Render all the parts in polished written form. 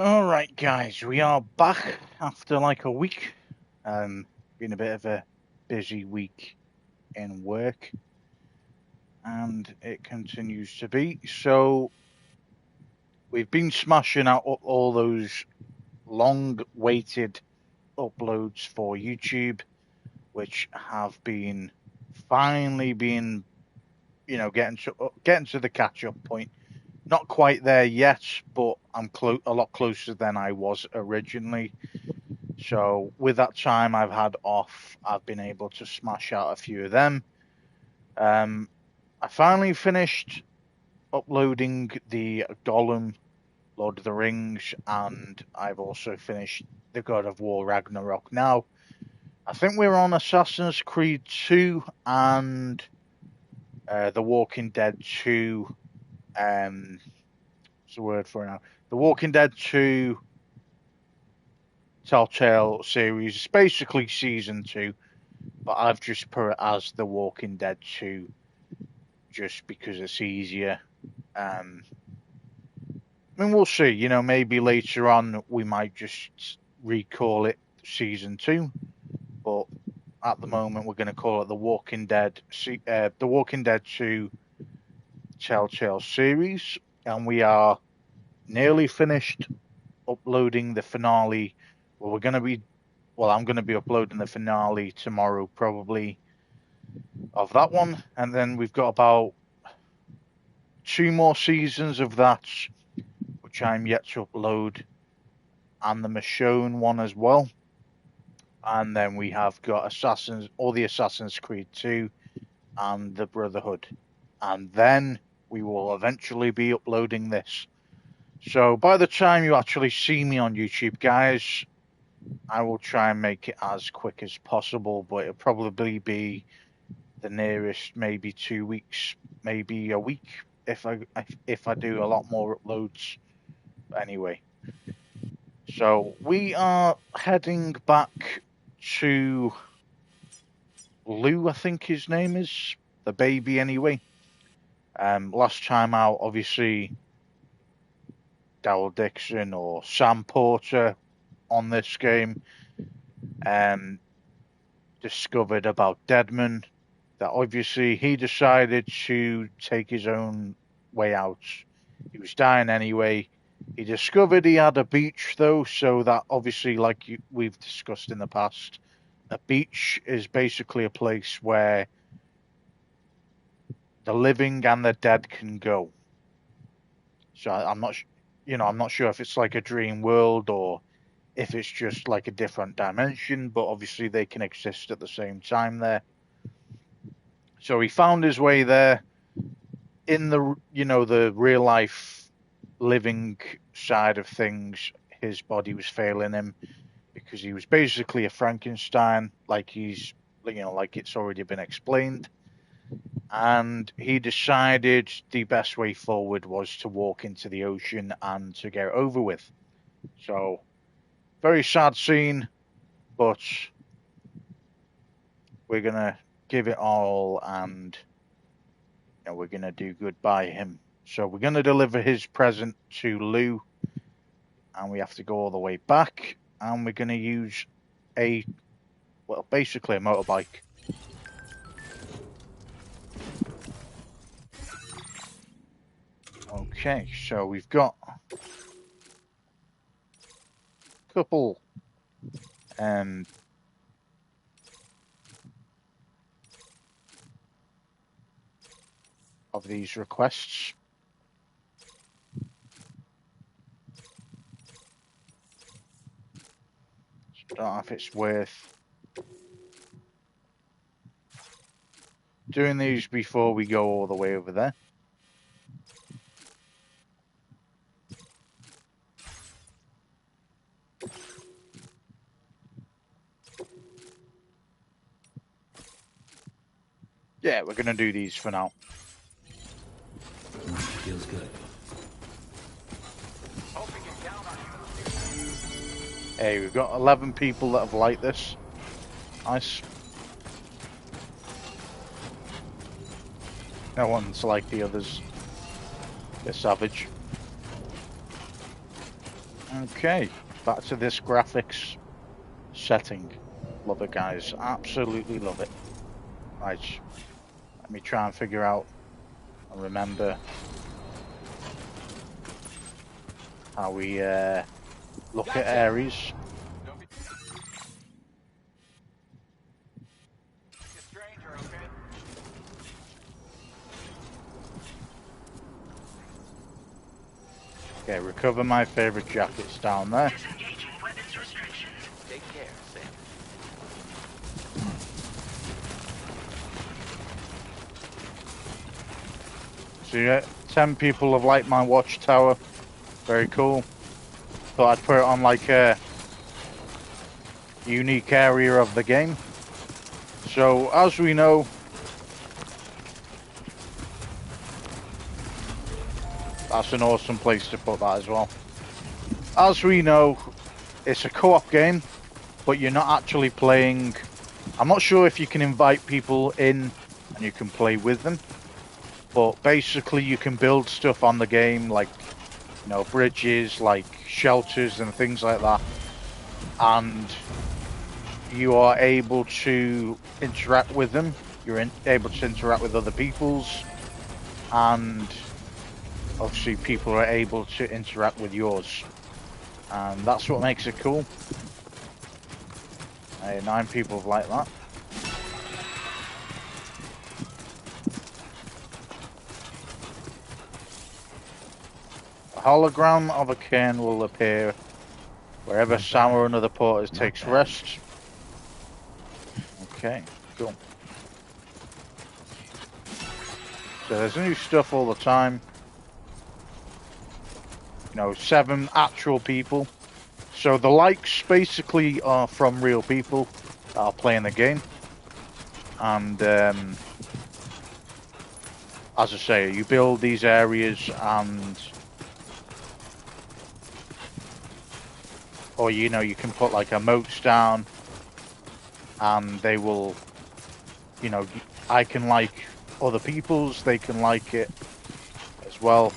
Alright guys, we are back after like a week. Been a bit of a busy week in work, and it continues to be. So we've been smashing out all those long-waited uploads for YouTube, which have been finally been, getting to the catch-up point. Not quite there yet, but I'm a lot closer than I was originally. So with that time I've had off, I've been able to smash out a few of them. I finally finished uploading the Gollum, Lord of the Rings, and I've also finished the God of War Ragnarok. Now, I think we're on Assassin's Creed 2 and The Walking Dead 2. What's the word for it now? The Walking Dead 2 Telltale series. It's basically season 2, but I've just put it as The Walking Dead 2 just because it's easier. I mean, we'll see. Maybe later on we might just recall it season 2, but at the moment we're going to call it The Walking Dead, The Walking Dead 2 Telltale series, and we are nearly finished uploading the finale. Well, I'm going to be uploading the finale tomorrow, probably, of that one, and then we've got about 2 more seasons of that, which I'm yet to upload, and the Michonne one as well. And then we have got the Assassin's Creed 2 and the Brotherhood. And then we will eventually be uploading this. So by the time you actually see me on YouTube, guys, I will try and make it as quick as possible, but it'll probably be the nearest maybe 2 weeks, maybe a week, if I do a lot more uploads. Anyway, so we are heading back to Lou, I think his name is, the baby anyway. Last time out, obviously, Daryl Dixon or Sam Porter on this game discovered about Deadman, that obviously he decided to take his own way out. He was dying anyway. He discovered he had a beach, though, so that obviously, like we've discussed in the past, a beach is basically a place where the living and the dead can go. So I'm not sure if it's like a dream world or if it's just like a different dimension, but obviously they can exist at the same time there. So he found his way there. In the real life living side of things, his body was failing him because he was basically a Frankenstein, like it's already been explained. And he decided the best way forward was to walk into the ocean and to get it over with. So, very sad scene, but we're going to give it all, and we're going to do good by him. So we're going to deliver his present to Lou, and we have to go all the way back, and we're going to use basically a motorbike. Okay, so we've got a couple of these requests. So I don't know if it's worth doing these before we go all the way over there. Yeah, we're going to do these for now. Feels good. Hey, we've got 11 people that have liked this. Nice. No one's like the others. They're savage. Okay, back to this graphics setting. Love it, guys. Absolutely love it. Right, let me try and figure out and remember how we look at areas. Okay, recover my favorite jackets down there. Take care, Sam. So yeah, 10 people have liked my watchtower. Very cool. Thought I'd put it on like a unique area of the game. So as we know, that's an awesome place to put that as well. As we know, it's a co-op game, but you're not actually playing. I'm not sure if you can invite people in and you can play with them, but basically you can build stuff on the game, like, you know, bridges, like shelters and things like that, and you are able to interact with them. You're able to interact with other people's, and obviously people are able to interact with yours, and that's what makes it cool. 9 people have liked that. A hologram of a cairn will appear wherever Sam or another porter takes rest. Okay, cool. So there's new stuff all the time. You know, 7 actual people. So the likes basically are from real people that are playing the game. And as I say, you build these areas and, or you know, you can put like emotes down and they will, you know, I can like other people's, they can like it as well.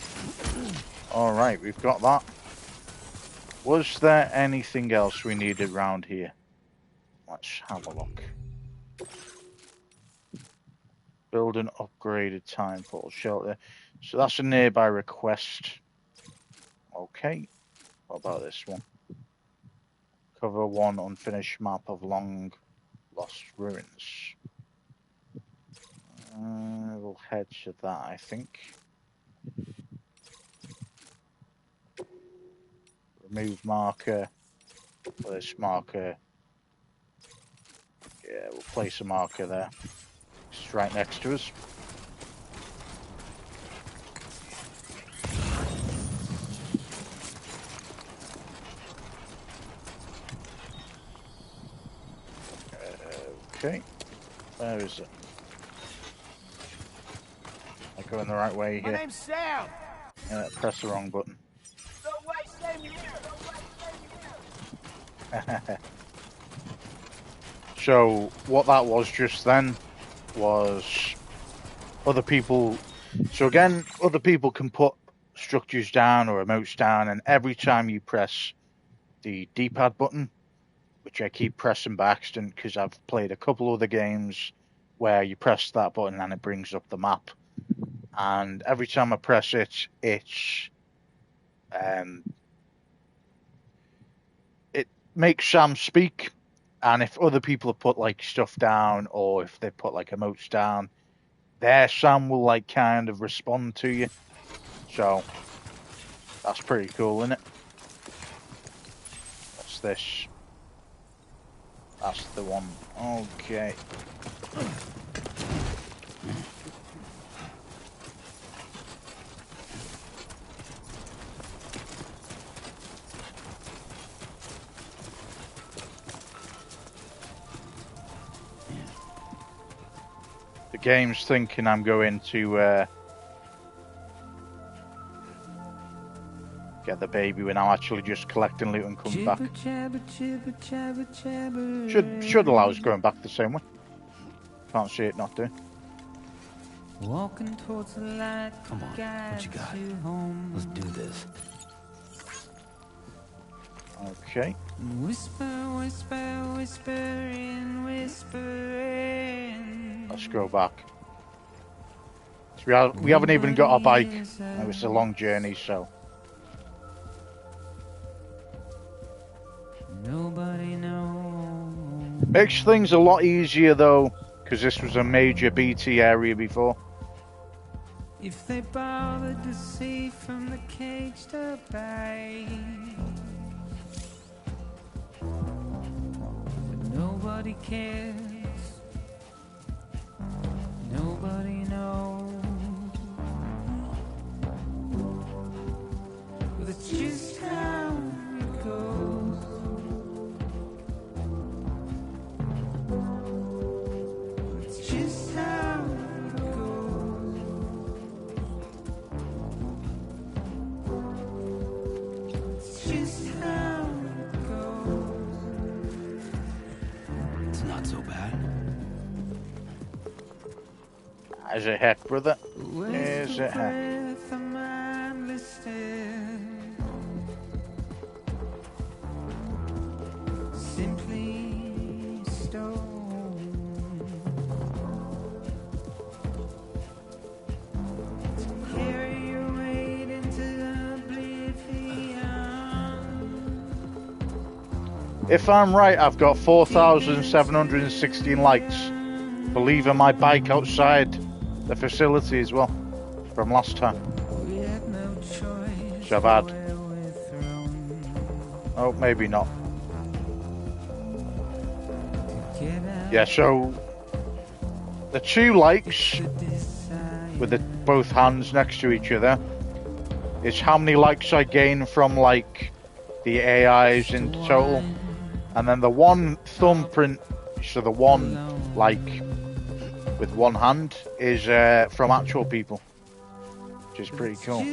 All right, we've got that. Was there anything else we needed around here? Let's have a look. Build an upgraded time portal shelter. So that's a nearby request. Okay. What about this one? Cover 1 unfinished map of long lost ruins. We'll head to that, I think. Remove marker. This marker. Yeah, we'll place a marker there. It's right next to us. Okay. Where is it? I'm going the right way here. My name's Sam. Press the wrong button. No way, same here. So what that was just then was other people. So again, other people can put structures down or emotes down, and every time you press the D-pad button, which I keep pressing by accident because I've played a couple other games where you press that button and it brings up the map, and every time I press it, it makes Sam speak. And if other people have put like stuff down or if they put like emotes down, their Sam will like kind of respond to you. So that's pretty cool, isn't it? What's this? That's the one. Okay. The game's thinking I'm going to get the baby when I'm actually just collecting loot and coming back. Should allow us going back the same way. Can't see it not doing. Walking towards the light. Come on, what you got? Let's do this. Okay. Whisper, whisper, whispering, whispering. Let's go back. So we haven't even got a bike. It was a long journey, so. Nobody knows. Makes things a lot easier though, because this was a major BT area before. If they bothered to see from the cage to bay. But nobody cares. Nobody knows. But it's just how it goes. It's just how it goes. It's just how it goes. It's not so bad. Is it heck, brother? Is it heck? Simply stone. Carry your weight into oblivion. If I'm right, I've got 4,716 likes. Believing my bike outside the facility as well from last time. So I've had. Oh, maybe not. Yeah, so the 2 likes with both hands next to each other is how many likes I gain from like the AIs in total, and then the 1 thumbprint, so the 1 like with 1 hand, is from actual people, which is pretty cool.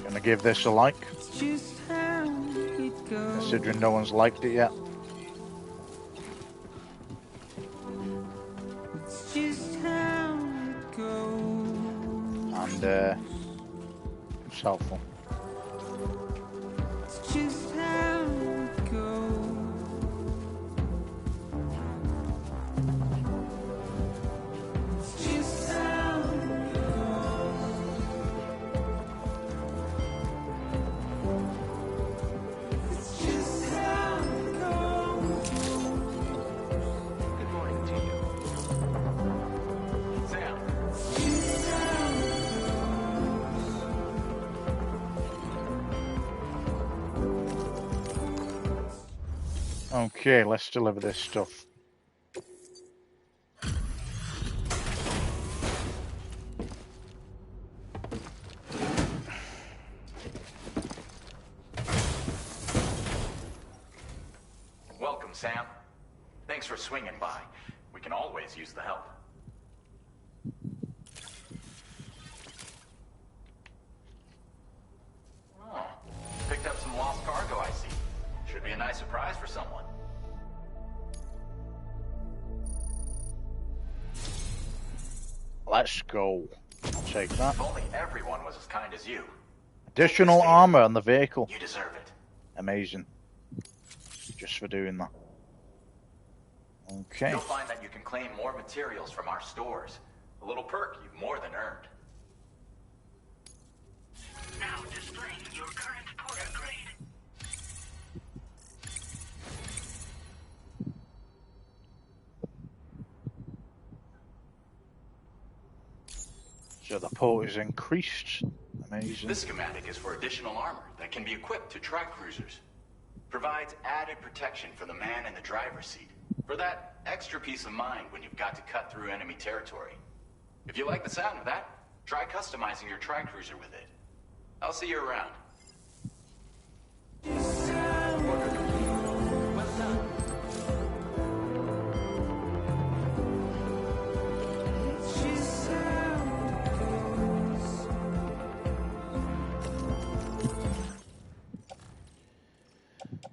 Gonna give this a like, considering no one's liked it yet. And it's helpful. Okay, let's deliver this stuff. Welcome, Sam. Thanks for swinging by. We can always use the help. Oh, picked up some lost cargo, I see. Should be a nice surprise for someone. Let's go. I'll take that. If only everyone was as kind as you. Additional armor on the vehicle. You deserve it. Amazing. Just for doing that. Okay. You'll find that you can claim more materials from our stores. A little perk you've more than earned. Now displaying your current porter grade. So the port is increased. Amazing. This schematic is for additional armor that can be equipped to tri-cruisers. Provides added protection for the man in the driver's seat. For that extra peace of mind when you've got to cut through enemy territory. If you like the sound of that, try customizing your tri-cruiser with it. I'll see you around. Well done.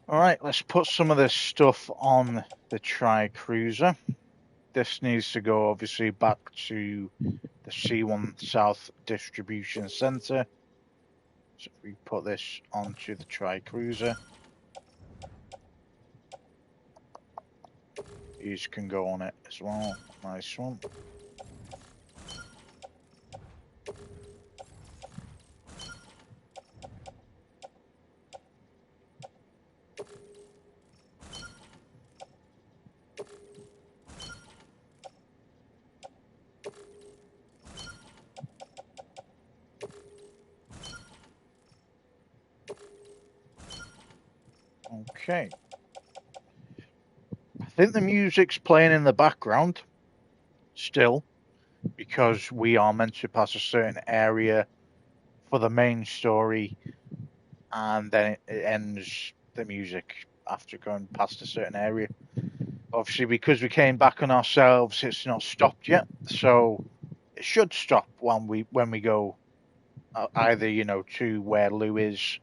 Alright, let's put some of this stuff on the tri-cruiser. this needs to go obviously back to the C1 South Distribution Center. So if we put this onto the Tri-Cruiser, these can go on it as well. Nice one. Okay. I think the music's playing in the background still, because we are meant to pass a certain area for the main story, and then it ends the music after going past a certain area. Obviously, because we came back on ourselves, it's not stopped yet, so it should stop when we go either to where Lou is,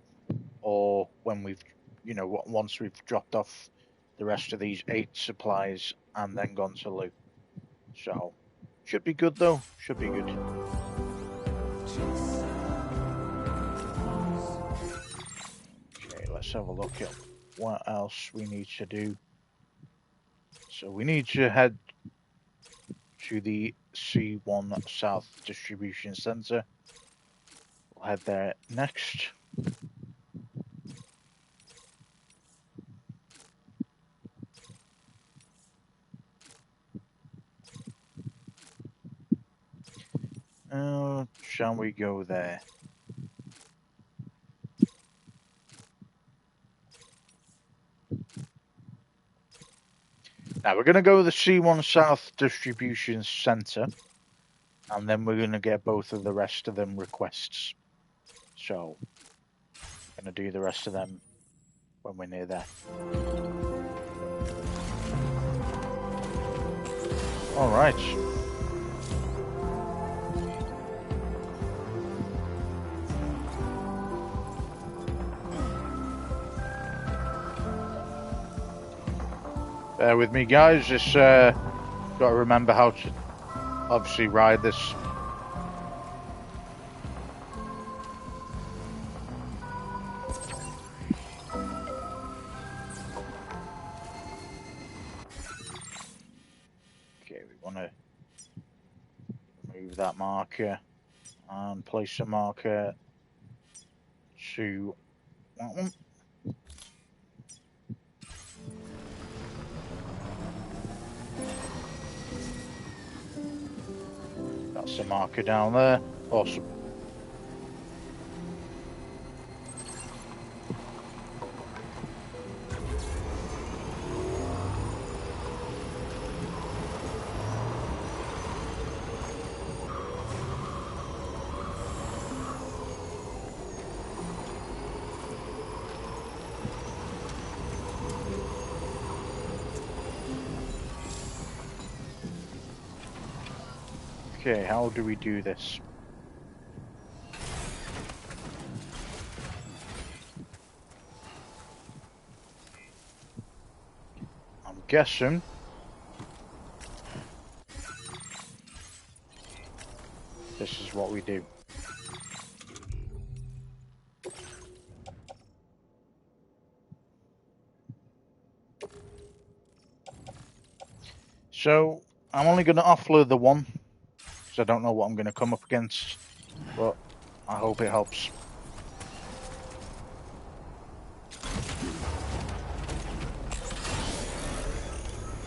or when we've once we've dropped off the rest of these 8 supplies and then gone to Lou. So should be good though. Should be good. Okay, let's have a look at what else we need to do. So we need to head to the C1 South Distribution Center. We'll head there next. Shall we go there? Now we're going to go to the C1 South Distribution Center, and then we're going to get both of the rest of them requests. So, I'm going to do the rest of them when we're near there. All right. Bear with me, guys. Just got to remember how to obviously ride this. Okay, we want to move that marker and place a marker to that one. That's the marker down there. Awesome. Okay, how do we do this? I'm guessing this is what we do. So, I'm only going to offload the one, because I don't know what I'm going to come up against, but I hope it helps.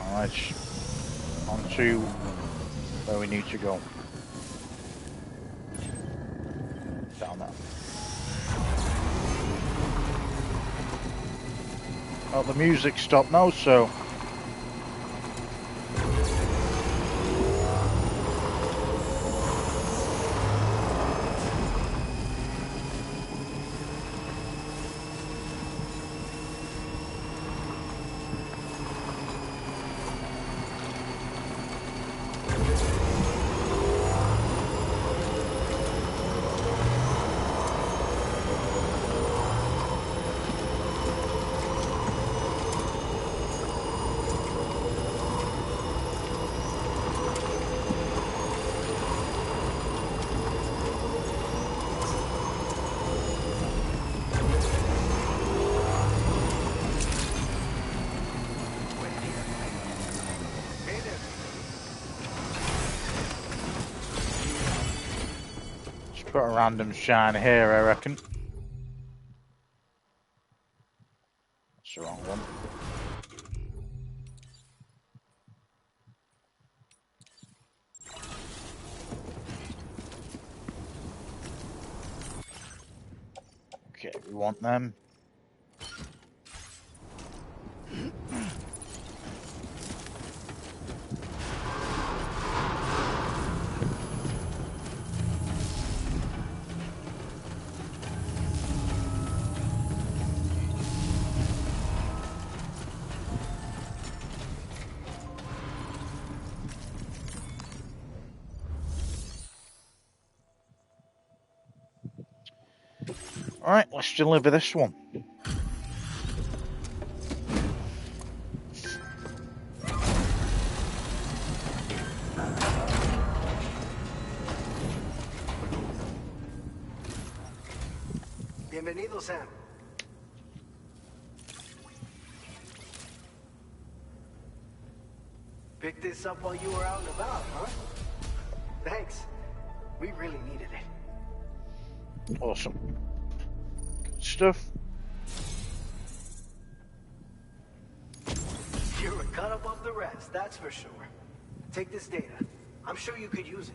Alright, on to where we need to go. Down there. Well, the music stopped now, so... Got a random shine here, I reckon. That's the wrong one. Okay, we want them. Alright, let's deliver this one. Bienvenido, Sam. Picked this up while you were out and about, huh? Thanks. We really needed it. Awesome. Good stuff. You're a cut above the rest, that's for sure. Take this data. I'm sure you could use it.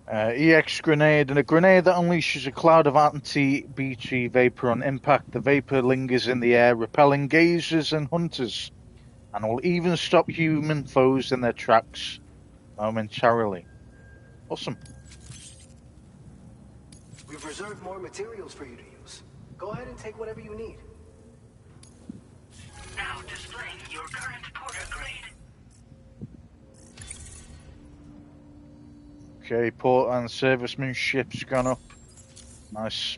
EX grenade, and a grenade that unleashes a cloud of anti-BT vapor on impact. The vapor lingers in the air, repelling gazers and hunters, and will even stop human foes in their tracks momentarily. Awesome. We've reserved more materials for you to use. Go ahead and take whatever you need. Now displaying your current porter grade. Okay, port and servicemanship's gone up. Nice.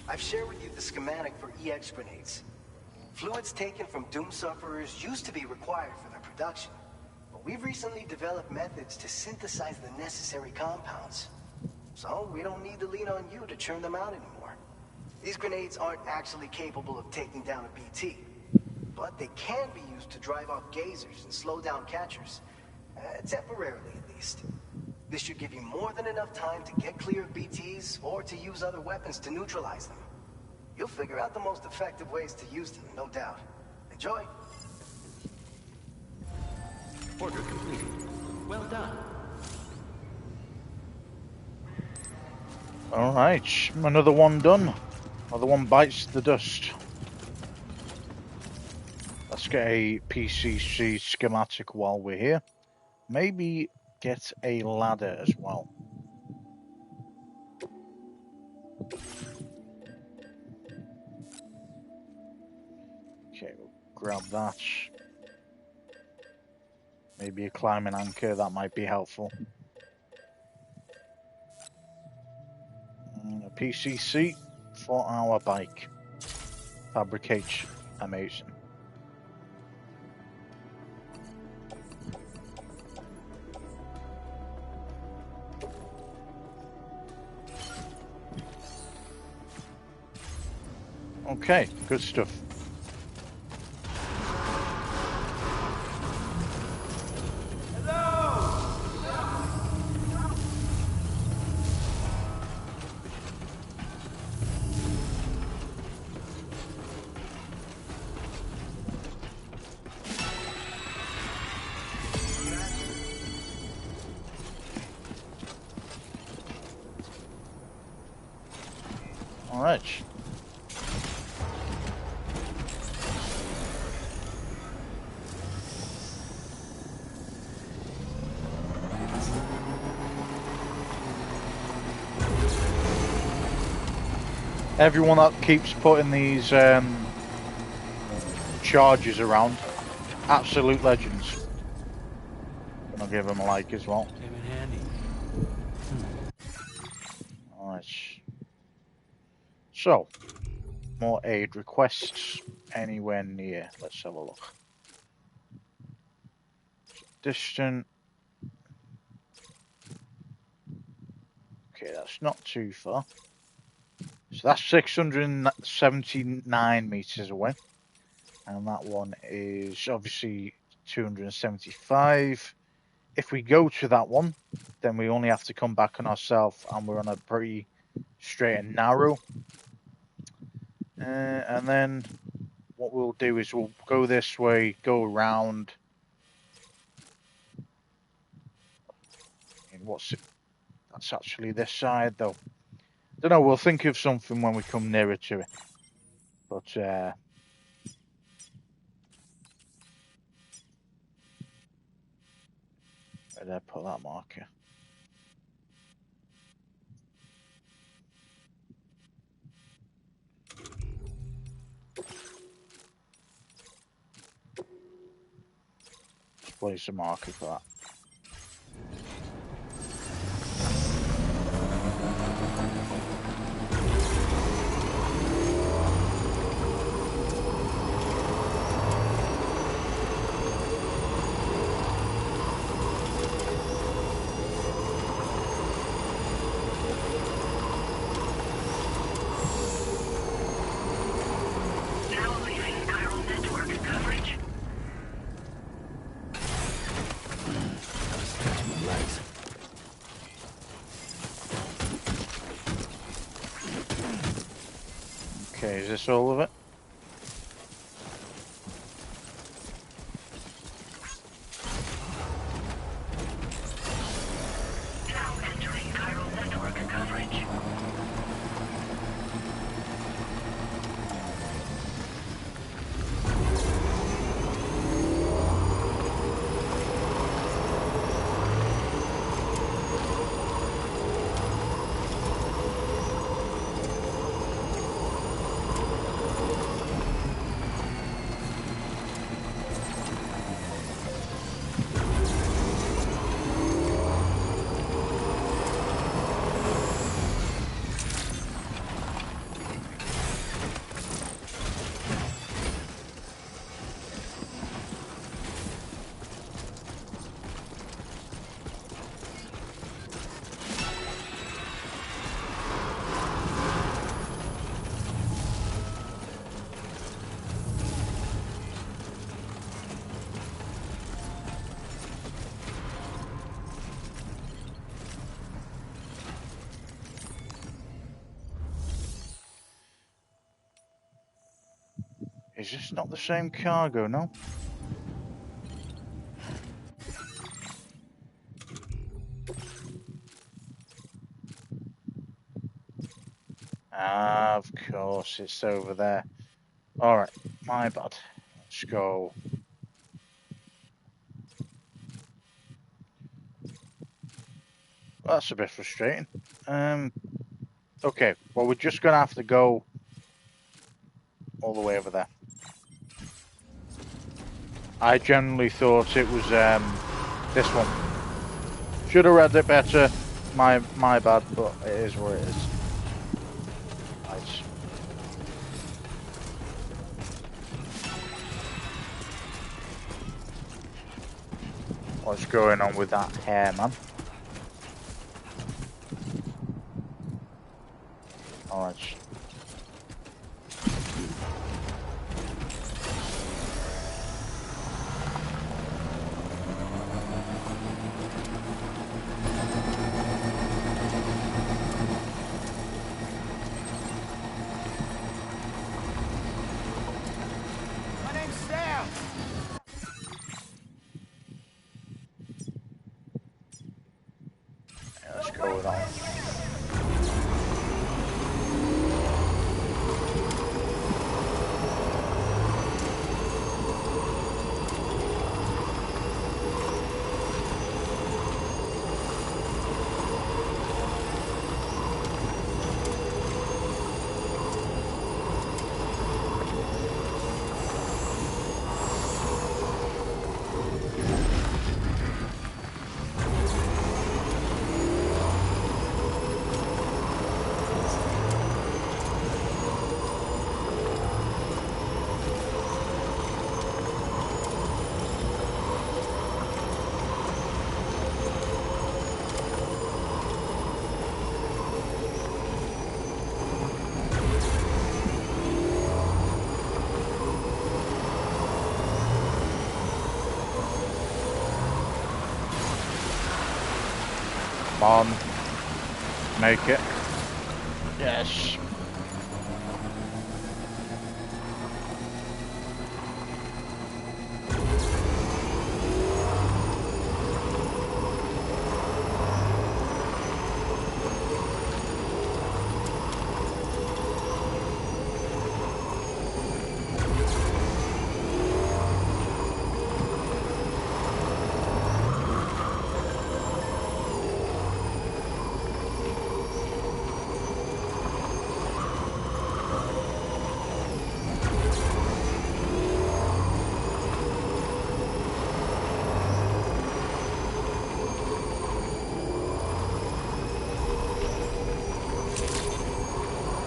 I've shared with you the schematic for EX grenades. Fluids taken from Doom sufferers used to be required for their production, but we've recently developed methods to synthesize the necessary compounds. So we don't need to lean on you to churn them out anymore. These grenades aren't actually capable of taking down a BT, but they can be used to drive off gazers and slow down catchers. Temporarily, at least. This should give you more than enough time to get clear of BTs or to use other weapons to neutralize them. You'll figure out the most effective ways to use them, no doubt. Enjoy. Order completed. Well done. Alright, another one done. Another one bites the dust. Let's get a PCC schematic while we're here. Maybe get a ladder as well. Okay, we'll grab that. Maybe a climbing anchor, that might be helpful. A PCC for our bike. Fabricate amazing. Okay, good stuff. All right. Everyone that keeps putting these charges around, absolute legends. Gonna give them a like as well. Came in handy. Alright. So, more aid requests anywhere near. Let's have a look. Distant. Okay, that's not too far. So that's 679 meters away. And that one is obviously 275. if we go to that one, then we only have to come back on ourselves, and we're on a pretty straight and narrow. And then what we'll do is we'll go this way, go around. And what's it? That's actually this side, though. Don't know. We'll think of something when we come nearer to it. But where did I put that marker? Let's place a marker for that. Now leaving chiral network coverage. Stretching my legs. Okay, is this all of it? Now entering chiral network coverage. Is this not the same cargo, no? Ah, of course, it's over there. Alright, my bad. Let's go. Well, that's a bit frustrating. Okay, well, we're just going to have to go all the way over there. I generally thought it was this one. Should have read it better. My bad, but it is what it is. Right. What's going on with that hair, man? Alright. My name's Sam. Yeah, let's go with that one. Come on. Make it. Yes.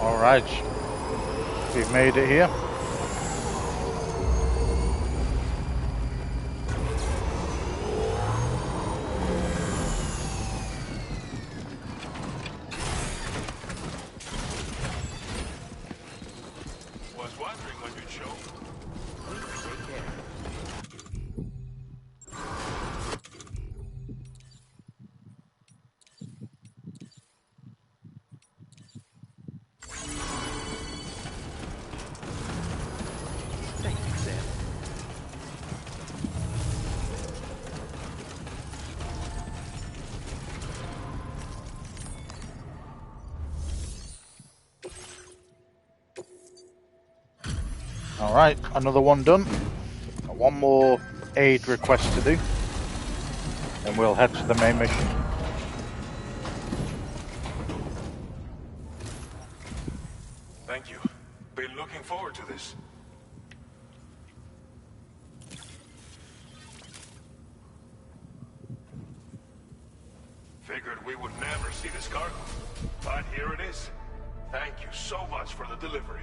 Alright, we've made it here. Was wondering when you'd show. Take care. Thank you, Sam. Alright, another one done. Got one more aid request to do. And we'll head to the main mission. Thank you. Been looking forward to this. Figured we would never see this cargo. But here it is. Thank you so much for the delivery.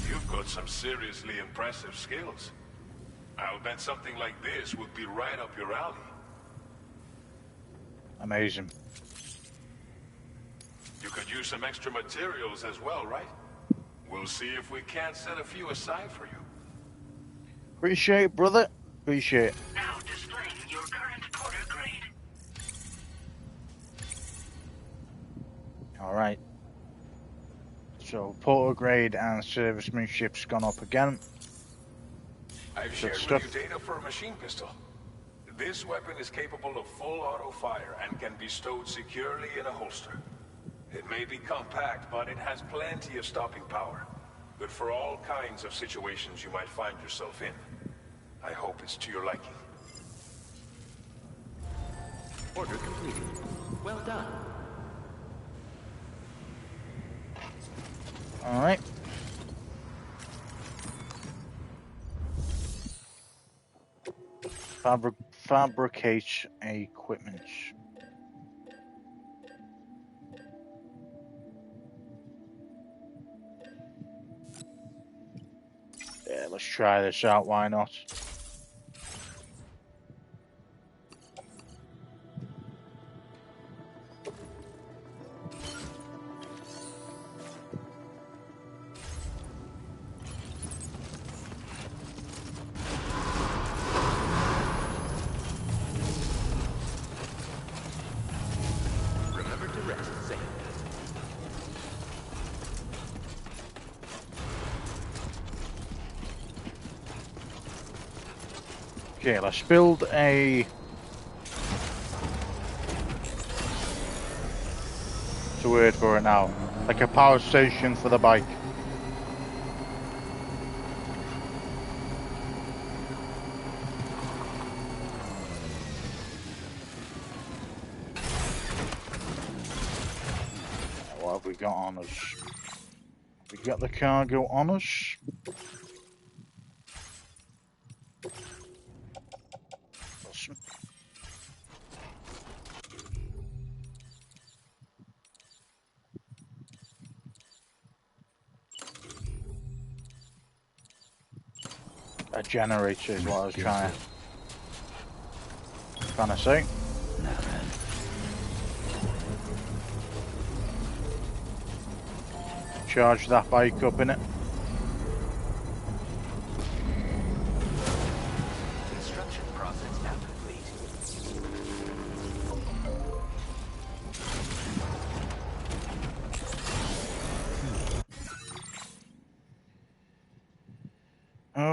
You've got some seriously impressive skills. I'll bet something like this would be right up your alley. Amazing. You could use some extra materials as well, right? We'll see if we can't set a few aside for you. Appreciate it, brother. Appreciate it. Now displaying your current porter grade. Alright. So, porter grade and servicemanship's gone up again. I've Good shared stuff. with you data for a machine pistol. This weapon is capable of full auto fire and can be stowed securely in a holster. It may be compact, but it has plenty of stopping power. Good for all kinds of situations you might find yourself in. I hope it's to your liking. Order completed. Well done. Alright. Fabricate equipment. Yeah, let's try this out, why not? Remember to rest, Sam. Okay, let's build a... What's the word for it now? Like a power station for the bike. What have we got on us? We got the cargo on us. Awesome. A generator is what I was trying to say. Charge that bike up in it.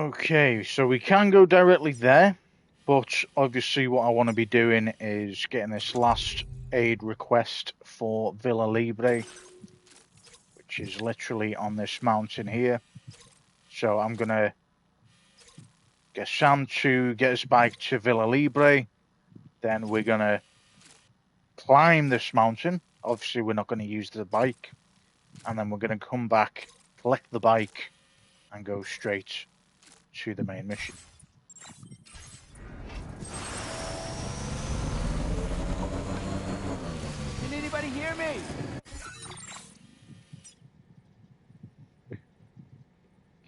Okay, so we can go directly there, but obviously what I want to be doing is getting this last aid request for Villa Libre, which is literally on this mountain here. So I'm going to get Sam to get his bike to Villa Libre, then we're going to climb this mountain. Obviously we're not going to use the bike, and then we're going to come back, collect the bike, and go straight to the main mission. Can anybody hear me?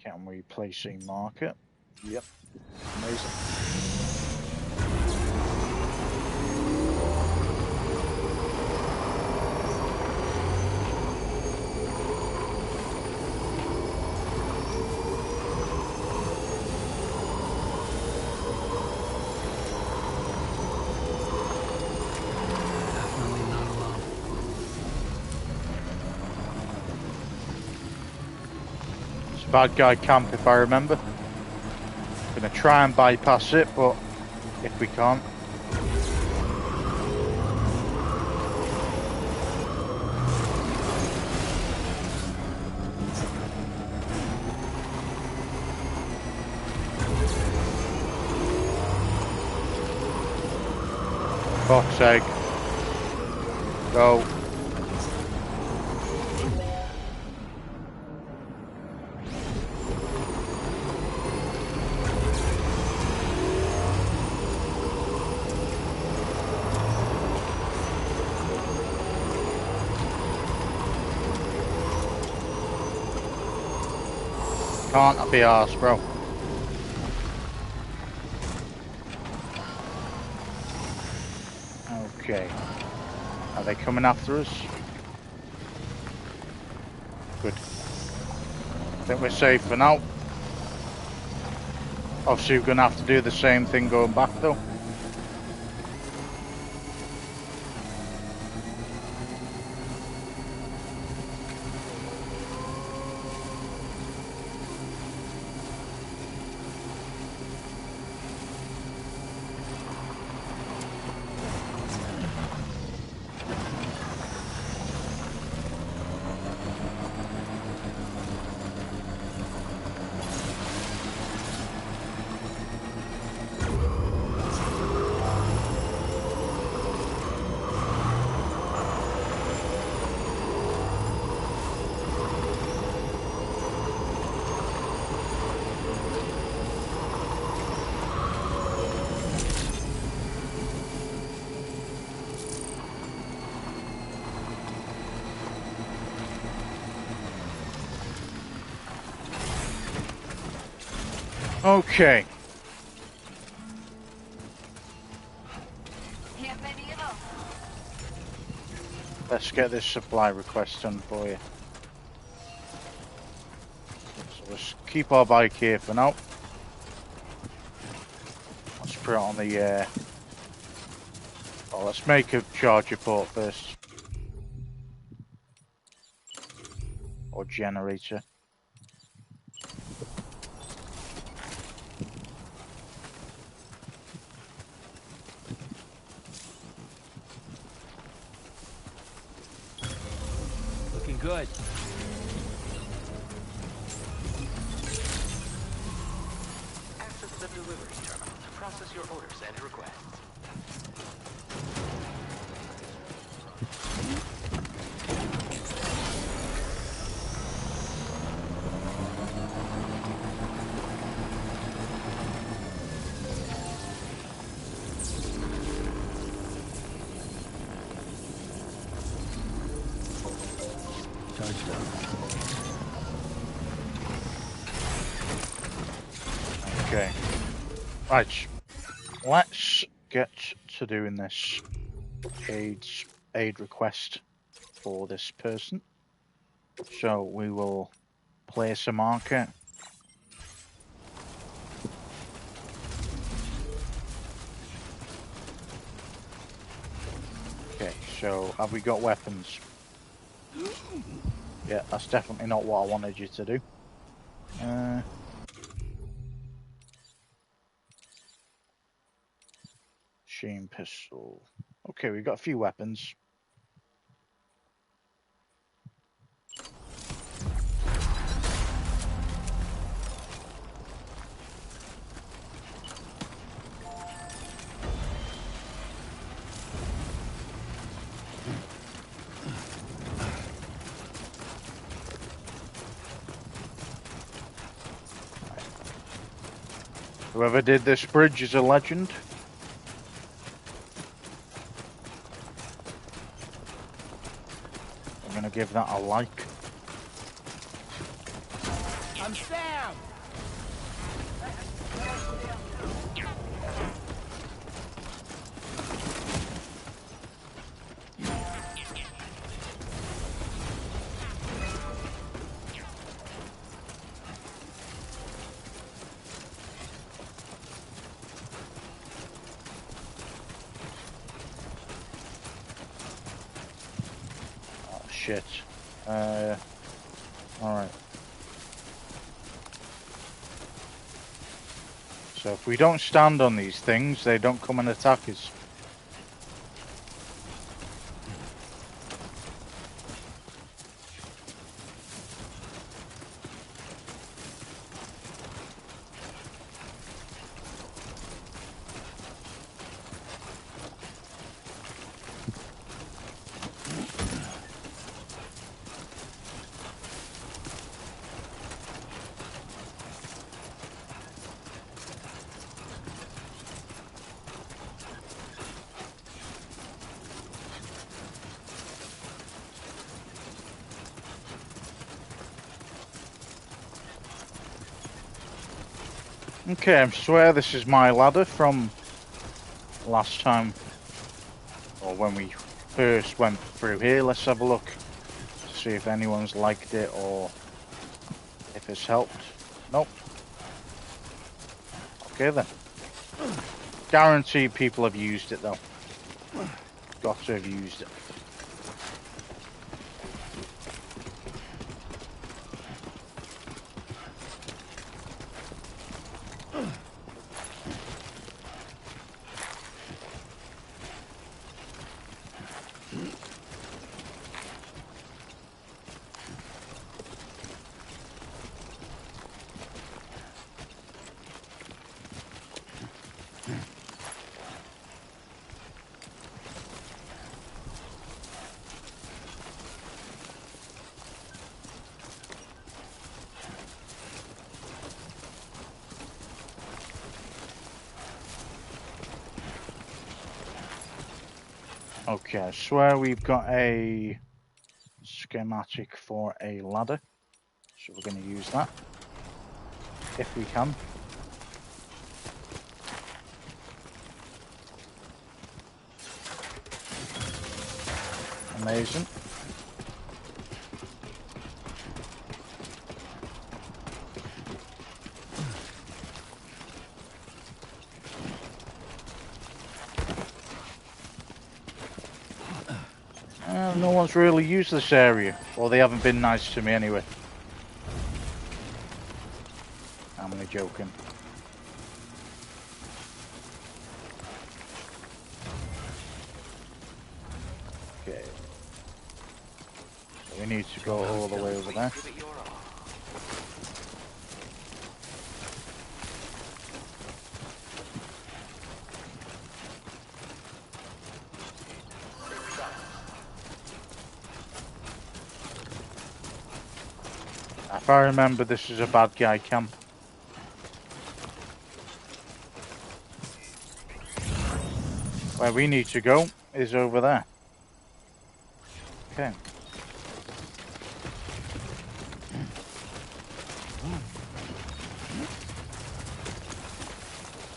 Can we place a marker? Yep. Amazing. Definitely not alone. It's a bad guy camp if I remember. Gonna try and bypass it, but if we can't. Fuck's sake. Go. Can't be arsed, bro. Okay. Are they coming after us? Good. I think we're safe for now. Obviously we're going to have to do the same thing going back though. Okay. Let's get this supply request done for you. So let's keep our bike here for now. Let's put it on the oh, let's make a charger port first. Or generator. Looking good. Access the delivery terminal to process your orders and requests. Okay. Right. Let's get to doing this aid request for this person. So we will place a marker. Okay, so have we got weapons? Yeah, that's definitely not what I wanted you to do. Machine pistol. Okay, we've got a few weapons. Whoever did this bridge is a legend. I'm gonna give that a like. I'm Sam! Oh shit. Alright. So if we don't stand on these things, they don't come and attack us. Okay, I swear this is my ladder from last time, or when we first went through here. Let's have a look to see if anyone's liked it or if it's helped. Nope. Okay then. Guarantee people have used it though. Got to have used it. Okay, I swear we've got a schematic for a ladder, so we're going to use that if we can. Amazing. No one's really used this area, or they haven't been nice to me anyway. I'm only joking. Okay. So we need to go all the way over there. If I remember, this is a bad guy camp. Where we need to go is over there. Okay.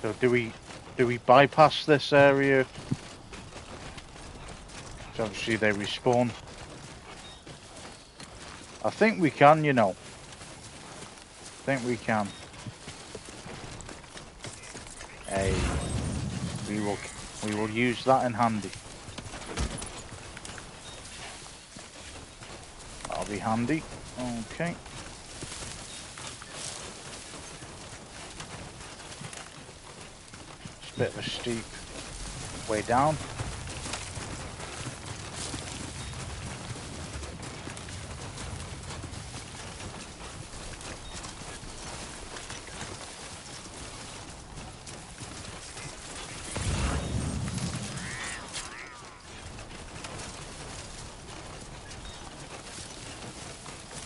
So do we bypass this area? So obviously they respawn. I think we can, you know. I think we can. Hey, we will use that in handy. That'll be handy. Okay. It's a bit of a steep way down.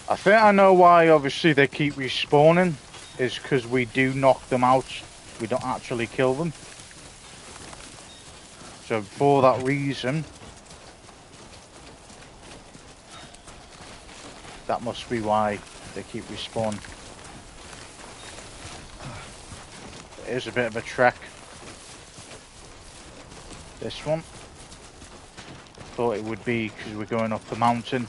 I think I know why obviously they keep respawning, is because we do knock them out. We don't actually kill them. So for that reason, that must be why they keep respawning. It is a bit of a trek, this one. Thought it would be because we're going up the mountain.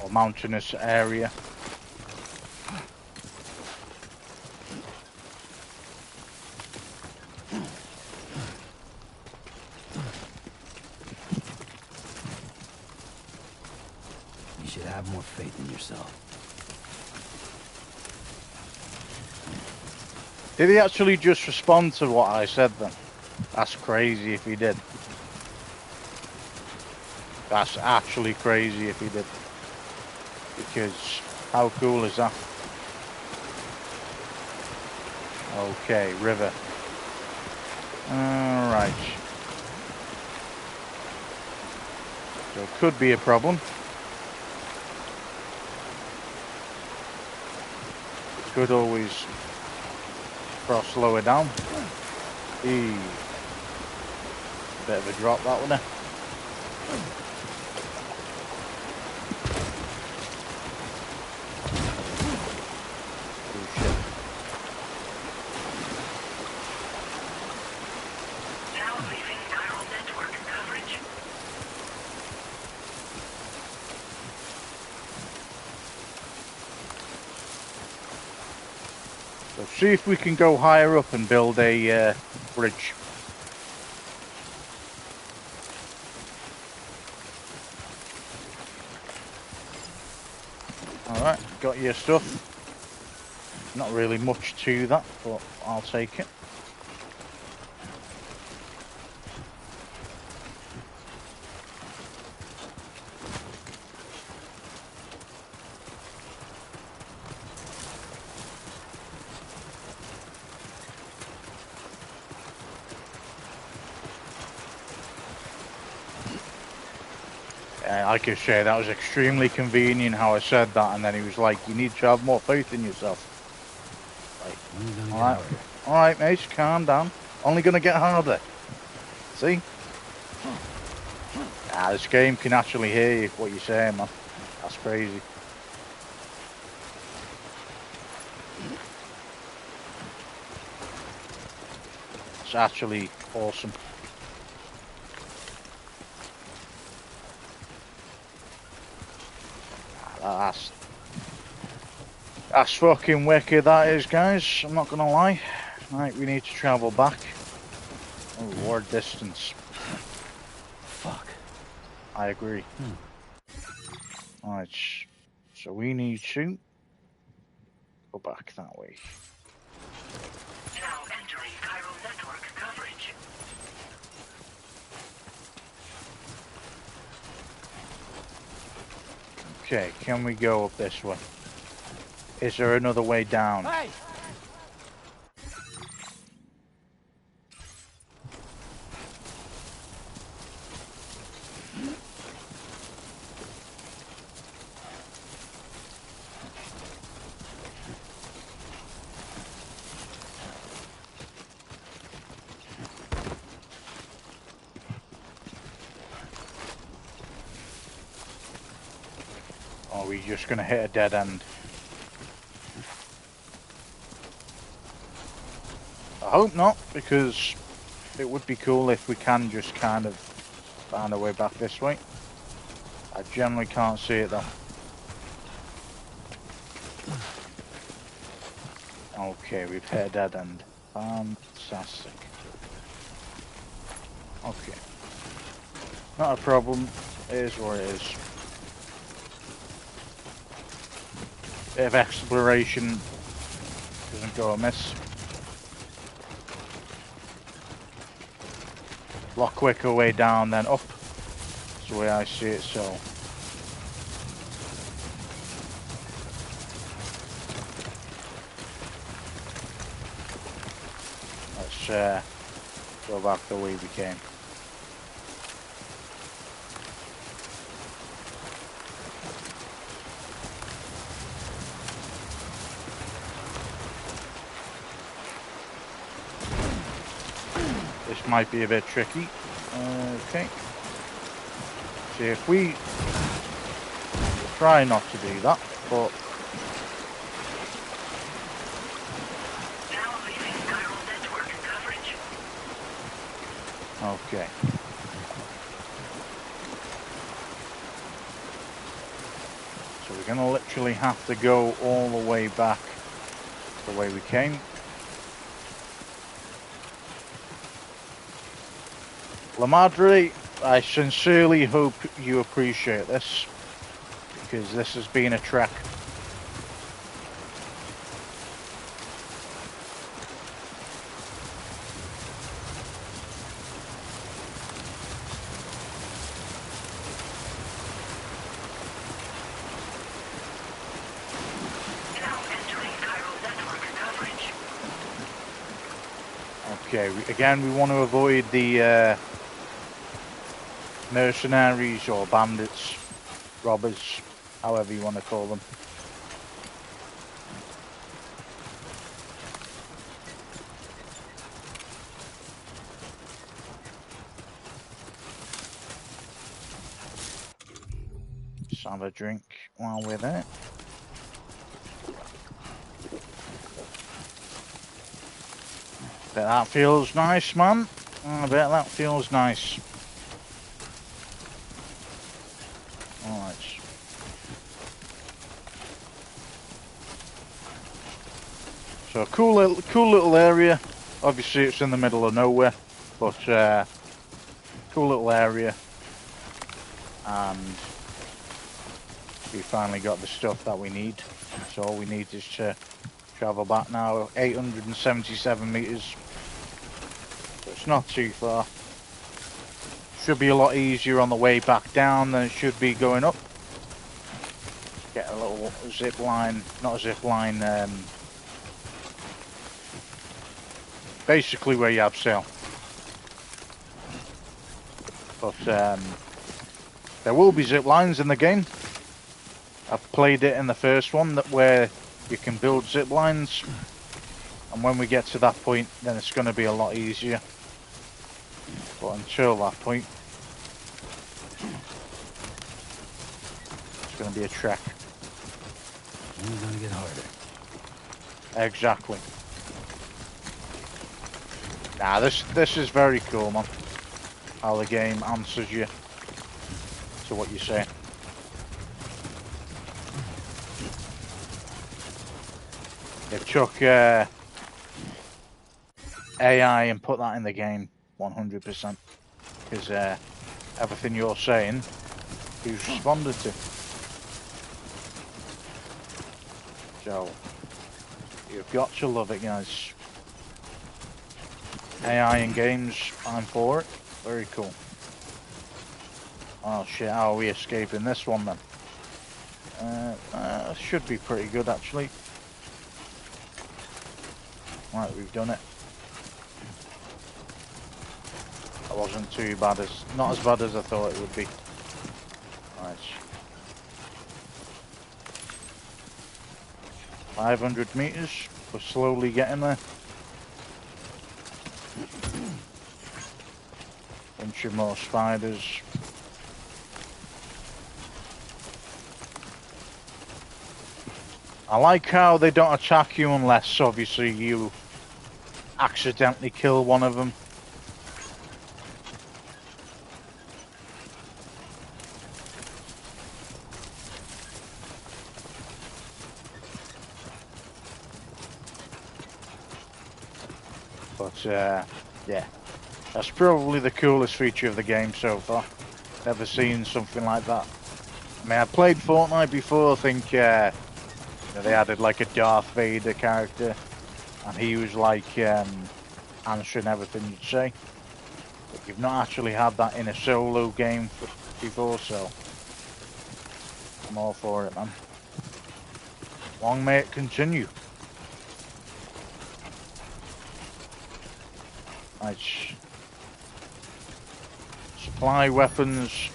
Or mountainous area. You should have more faith in yourself. Did he actually just respond to what I said then? That's crazy if he did. That's actually crazy if he did. Because how cool is that? Okay, river. Alright. So it could be a problem. Could always cross lower down. Bit of a drop that one there. See if we can go higher up and build a bridge. Alright, got your stuff. Not really much to that, but I'll take it. Like I say, that was extremely convenient how I said that, and then he was like, you need to have more faith in yourself. Like, alright mate, calm down. Only gonna get harder. See? This game can actually hear you, what you're saying, man. That's crazy. It's actually awesome. That's fucking wicked, that is, guys. I'm not gonna lie. Right, we need to travel back. Oh, Lord, distance. Fuck. I agree. Alright, so we need to go back that way. Now entering Cairo network coverage. Okay, can we go up this way? Is there another way down? Hey! Or are we just gonna hit a dead end? I hope not, because it would be cool if we can just kind of find our way back this way. I generally can't see it though. Okay, we've hit a dead end. Fantastic. Okay. Not a problem. It is what it is. Bit of exploration doesn't go amiss. lot quicker way down than up. That's the way I see it, so. Let's go back the way we came. This might be a bit tricky. Okay. See if we try not to do that, but Now leaving chiral network coverage. okay. So we're gonna literally have to go all the way back the way we came. La Madre, I sincerely hope you appreciate this, because this has been a trek. Now entering chiral network coverage. Okay, again, we want to avoid the mercenaries or bandits, robbers, however you want to call them. Let's have a drink while we're there. Bet that feels nice, man. I bet that feels nice. Alright. So cool little area. Obviously it's in the middle of nowhere, but cool little area. And we finally got the stuff that we need. So all we need is to travel back now 877 meters. So it's not too far. Should be a lot easier on the way back down than it should be going up. Get a little zip line, not a zip line, basically where you have sail. But there will be zip lines in the game. I've played it in the first one where you can build zip lines, and when we get to that point then it's going to be a lot easier. But until that point it's going to be a trek. Only gonna get harder. Exactly. Nah, this is very cool, man. How the game answers you to what you say. They took AI and put that in the game 100%, because everything you're saying, he's responded to. So you've got to love it, guys. AI in games, I'm for it. Very cool. Oh shit, how are we escaping this one then? Should be pretty good actually. Right, we've done it. That wasn't too bad, not as bad as I thought it would be. Right. 500 meters, we're slowly getting there. Bunch of more spiders. I like how they don't attack you unless obviously you accidentally kill one of them. But yeah, that's probably the coolest feature of the game so far. Never seen something like that. I mean, I played Fortnite before. I think you know, they added like a Darth Vader character, and he was like answering everything you'd say. You've not actually had that in a solo game before, so I'm all for it, man. Long may it continue. Nice. Supply weapons.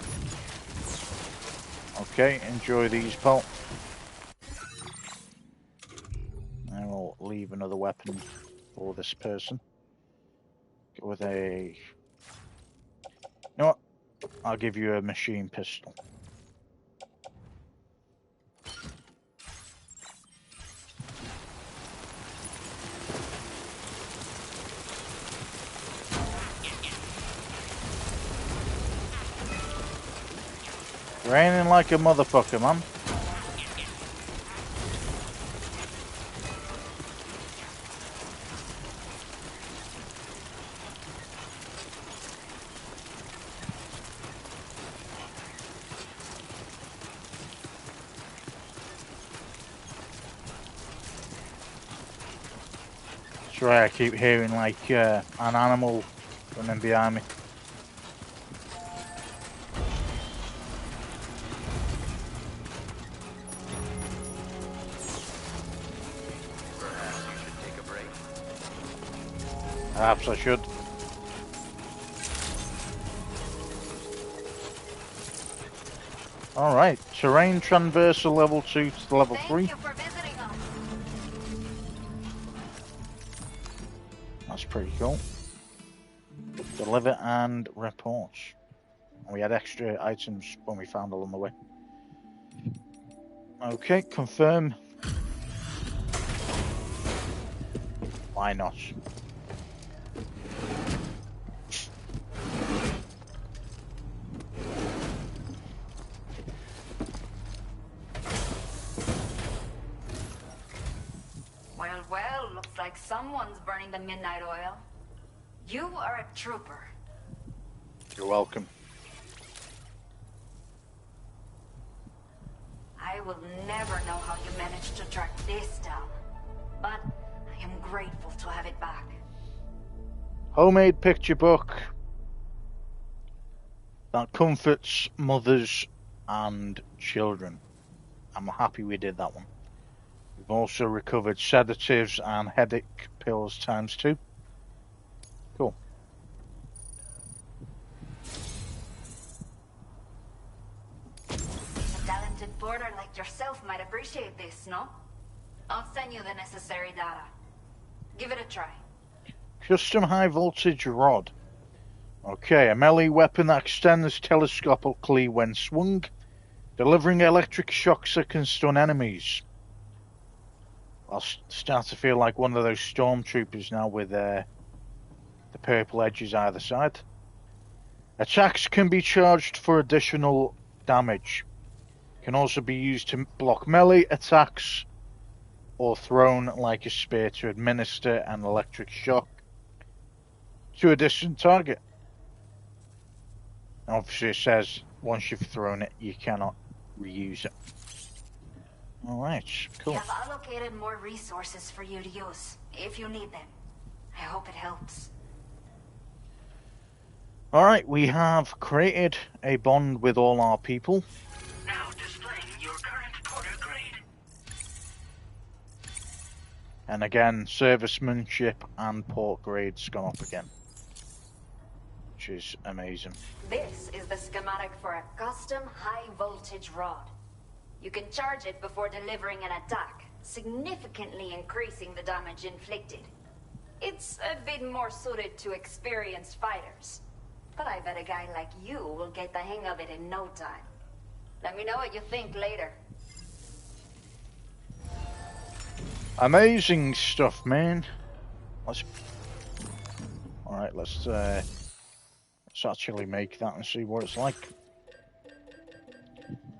Okay, enjoy these, pal. I will leave another weapon for this person. Go with a... You know what? I'll give you a machine pistol. Raining like a motherfucker, man. That's right, I keep hearing like an animal running behind me. Perhaps you should take a break. Perhaps I should. Alright, terrain transversal level 2 to level 3. Thank you for visiting us. That's pretty cool. Deliver and report. We had extra items when we found along the way. Okay, confirm. Why not? Well, looks like someone's burning the midnight oil. You are a trooper. You're welcome. I will never know how you managed to track this down, but I am grateful to have it back. Homemade picture book that comforts mothers and children. I'm happy we did that one. We've also recovered sedatives and headache pills ×2. Cool. A talented porter like yourself might appreciate this, no? I'll send you the necessary data. Give it a try. Custom high voltage rod. Okay, a melee weapon that extends telescopically when swung, delivering electric shocks that can stun enemies. I'll start to feel like one of those stormtroopers now with the purple edges either side. Attacks can be charged for additional damage. Can also be used to block melee attacks or thrown like a spear to administer an electric shock to a distant target. Obviously it says once you've thrown it, you cannot reuse it. Alright, cool. We have allocated more resources for you to use, if you need them. I hope it helps. Alright, we have created a bond with all our people. Now displaying your current porter grade. And again, servicemanship and port grades gone up again. Which is amazing. This is the schematic for a custom high-voltage rod. You can charge it before delivering an attack, significantly increasing the damage inflicted. It's a bit more suited to experienced fighters. But I bet a guy like you will get the hang of it in no time. Let me know what you think later. Amazing stuff, man. Alright, let's actually make that and see what it's like.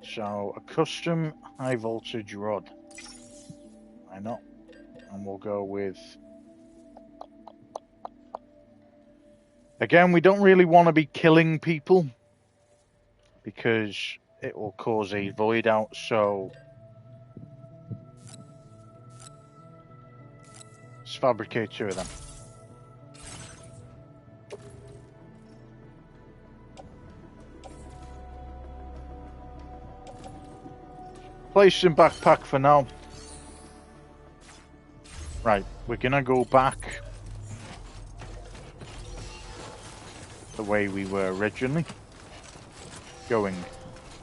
So, a custom high voltage rod. Why not? And we'll go with... Again, we don't really want to be killing people because it will cause a void out, so... Let's fabricate 2 of them. Placing backpack for now. Right, we're gonna go back the way we were originally going,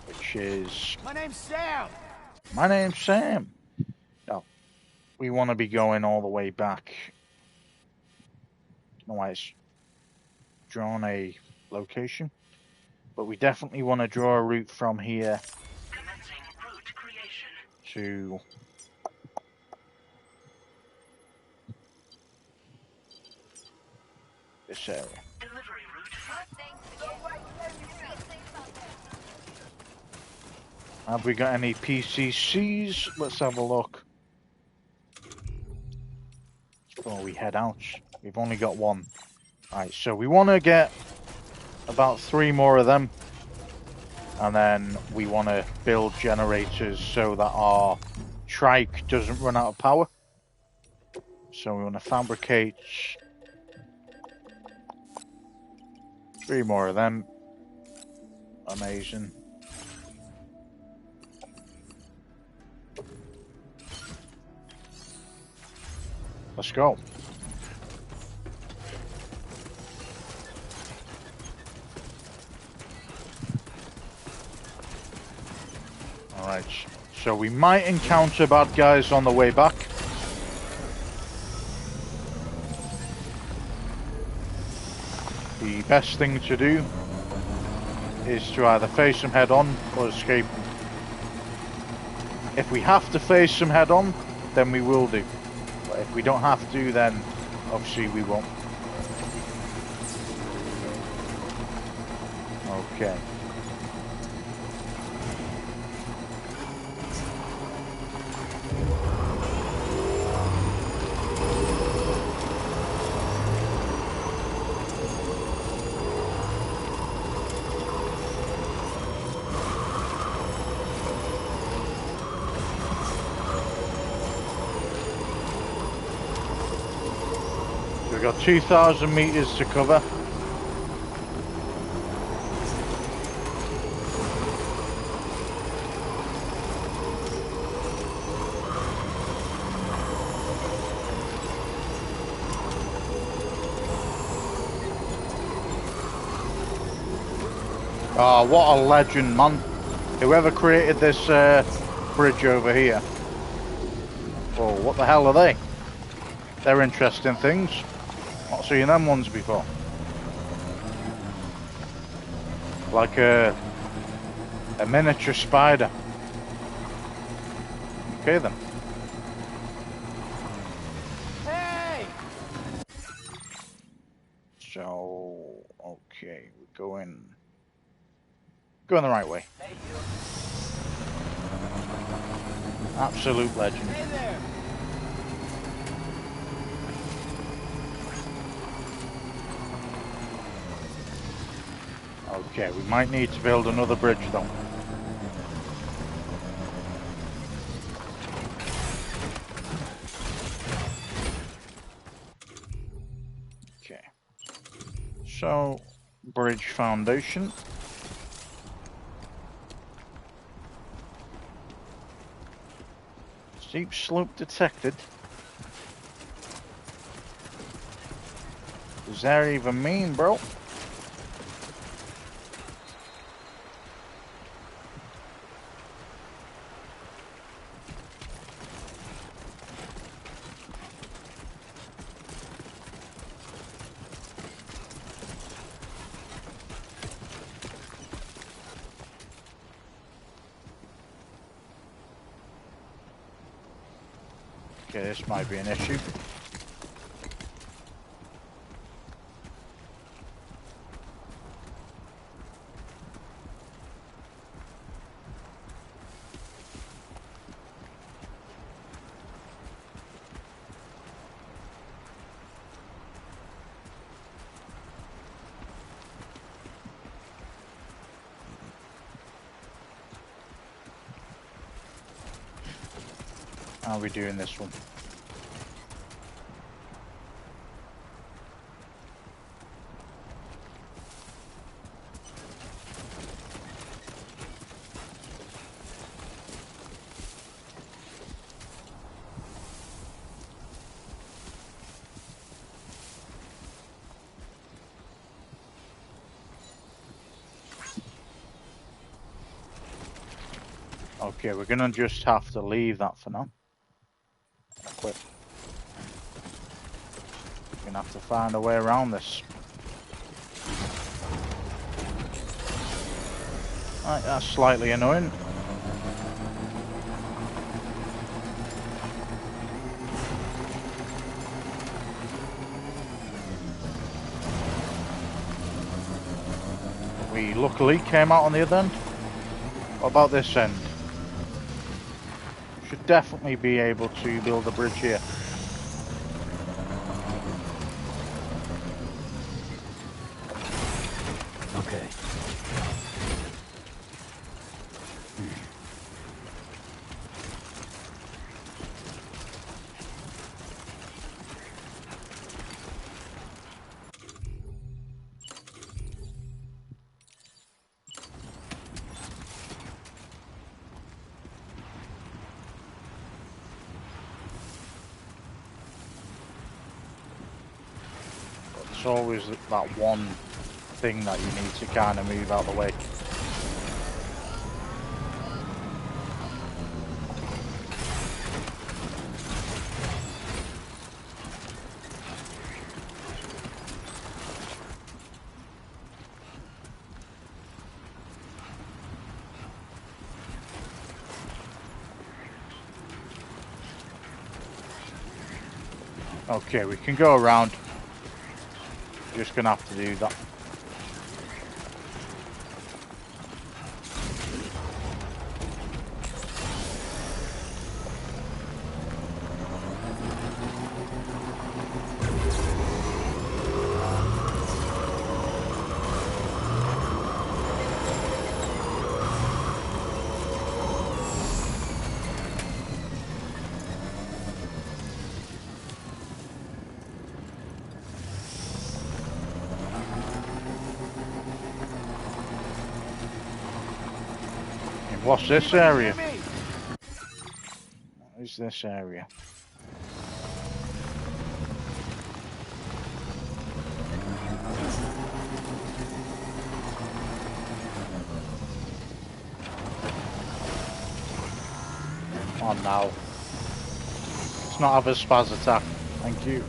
which is... My name's Sam! My name's Sam. No, we want to be going all the way back. Don't know why it's drawn a location, but we definitely want to draw a route from here to this area. Have we got any PCCs? Let's have a look before we head out. We've only got one. Alright, so we want to get about 3 more of them, and then we want to build generators so that our trike doesn't run out of power. So we want to fabricate 3 more of them. Amazing. Let's go. Alright, so we might encounter bad guys on the way back. The best thing to do is to either face them head on or escape them. If we have to face them head on, then we will do. But if we don't have to, then obviously we won't. Okay. We've got 2,000 meters to cover. Oh, what a legend, man. Whoever created this bridge over here. Oh, what the hell are they? They're interesting things. Not seen them ones before. Like a miniature spider. Okay then. Hey! So, okay, we're going the right way. Hey, you. Absolute legend. Hey there! Okay, we might need to build another bridge though. Okay. So, bridge foundation. Steep slope detected. Does that even mean, bro? Okay, this might be an issue. How are we doing this one? Okay, we're gonna just have to leave that for now. Equip. We're gonna have to find a way around this. Right, that's slightly annoying. We luckily came out on the other end. What about this end? Should definitely be able to build a bridge here. Okay. It's always that one thing that you need to kind of move out of the way. Okay, we can go around. Just gonna have to do that. What's this area? What is this area? Oh no. Let's not have a spaz attack. Thank you.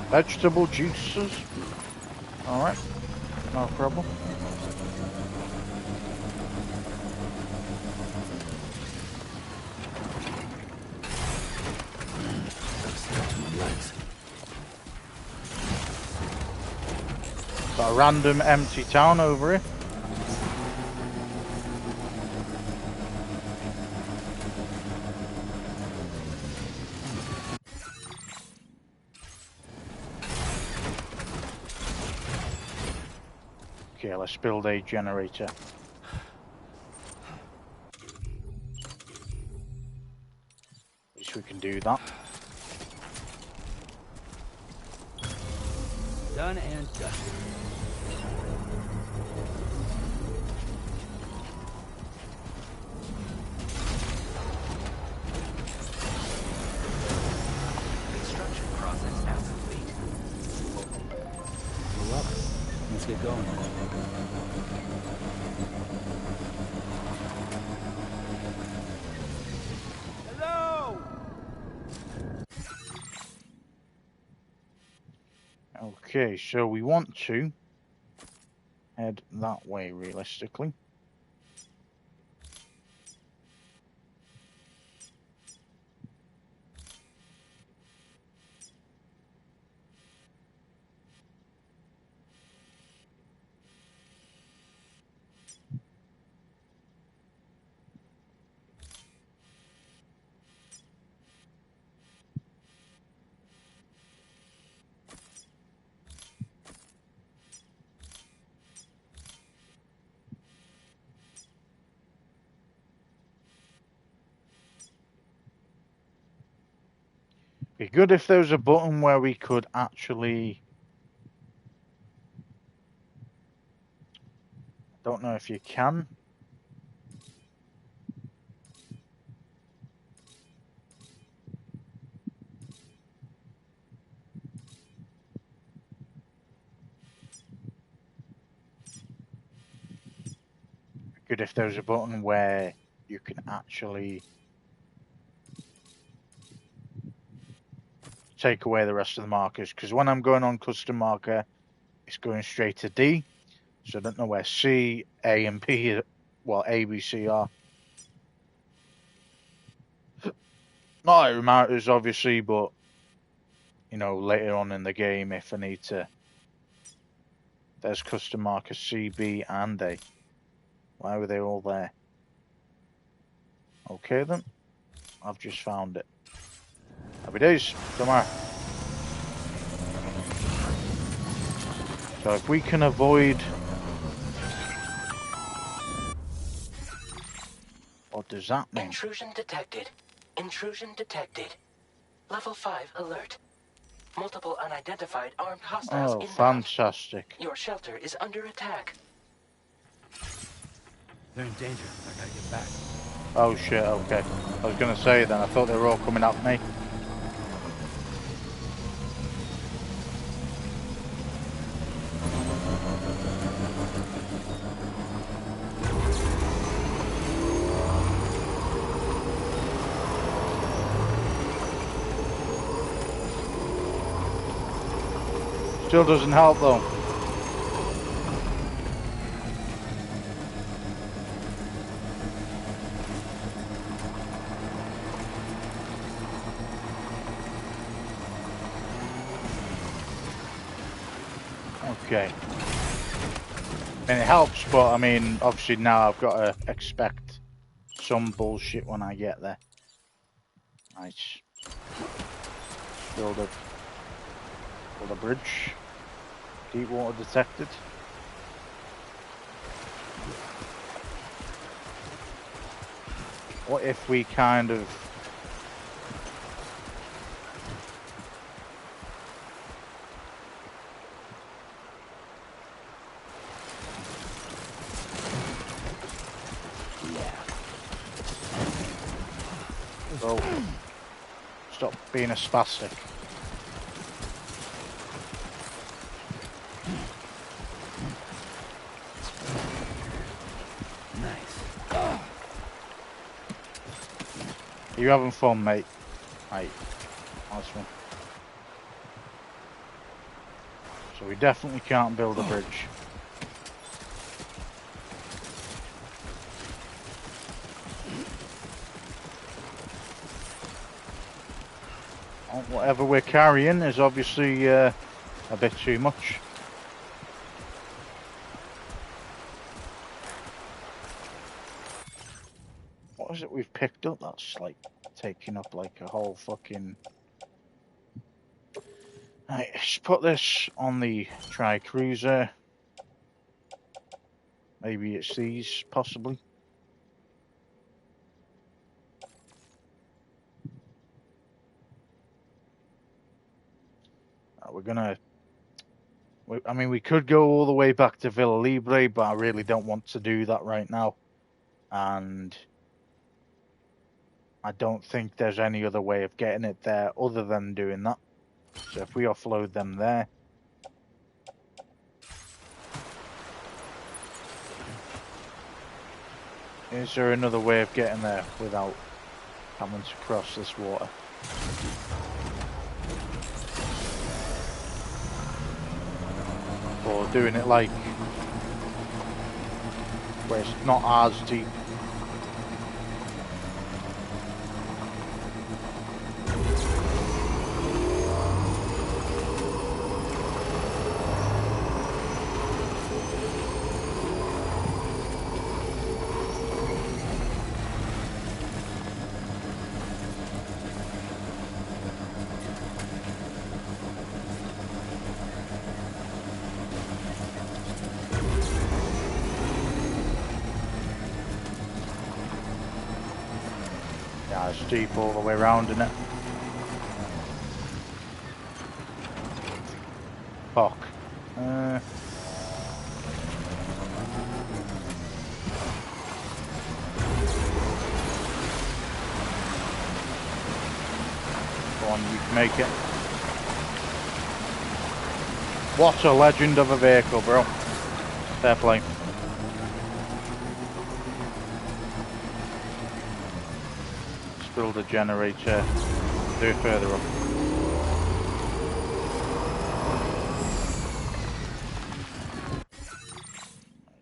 Vegetable juices. Alright. No problem. Got a random empty town over here. Okay, let's build a generator. At least we can do that. Done and dusted. Construction process now complete. Well, let's get going. Hello! Okay, so we want to head that way realistically. Be good if there was a button where we could actually... Don't know if you can. good if there was a button where you can actually take away the rest of the markers, because when I'm going on custom marker, it's going straight to D, so I don't know where C, A, and B, well, A, B, C are. Not that it matters, obviously, but, you know, later on in the game, if I need to, there's custom markers C, B, and A. Why were they all there? Okay then, I've just found it. Happy days, tomorrow. So if we can avoid... What does that mean? Intrusion detected. Intrusion detected. Level 5 alert. Multiple unidentified armed hostiles Oh, inbound. fantastic. Your shelter is under attack. They're in danger. I gotta get back. Oh shit, okay. I was gonna say then, I thought they were all coming at me. Still doesn't help though. Okay. I mean, it helps, but I mean, obviously now I've got to expect some bullshit when I get there. Nice. Build a bridge. Deep water detected. What if we kind of... Bro, stop being a spastic. Nice. You having fun, mate? Right. Nice one. So we definitely can't build a bridge. Whatever we're carrying is obviously a bit too much. What is it we've picked up that's like taking up like a whole fucking... Right, let's put this on the tri-cruiser. Maybe it's these, possibly. We're gonna... I mean, we could go all the way back to Villa Libre, but I really don't want to do that right now. And I don't think there's any other way of getting it there other than doing that. So if we offload them there... Is there another way of getting there without having to cross this water? Or doing it like where it's not as deep? Yeah, it's deep all the way around, isn't it? Fuck. Go on, you can make it. What a legend of a vehicle, bro. Fair play. build a generator, do it further up.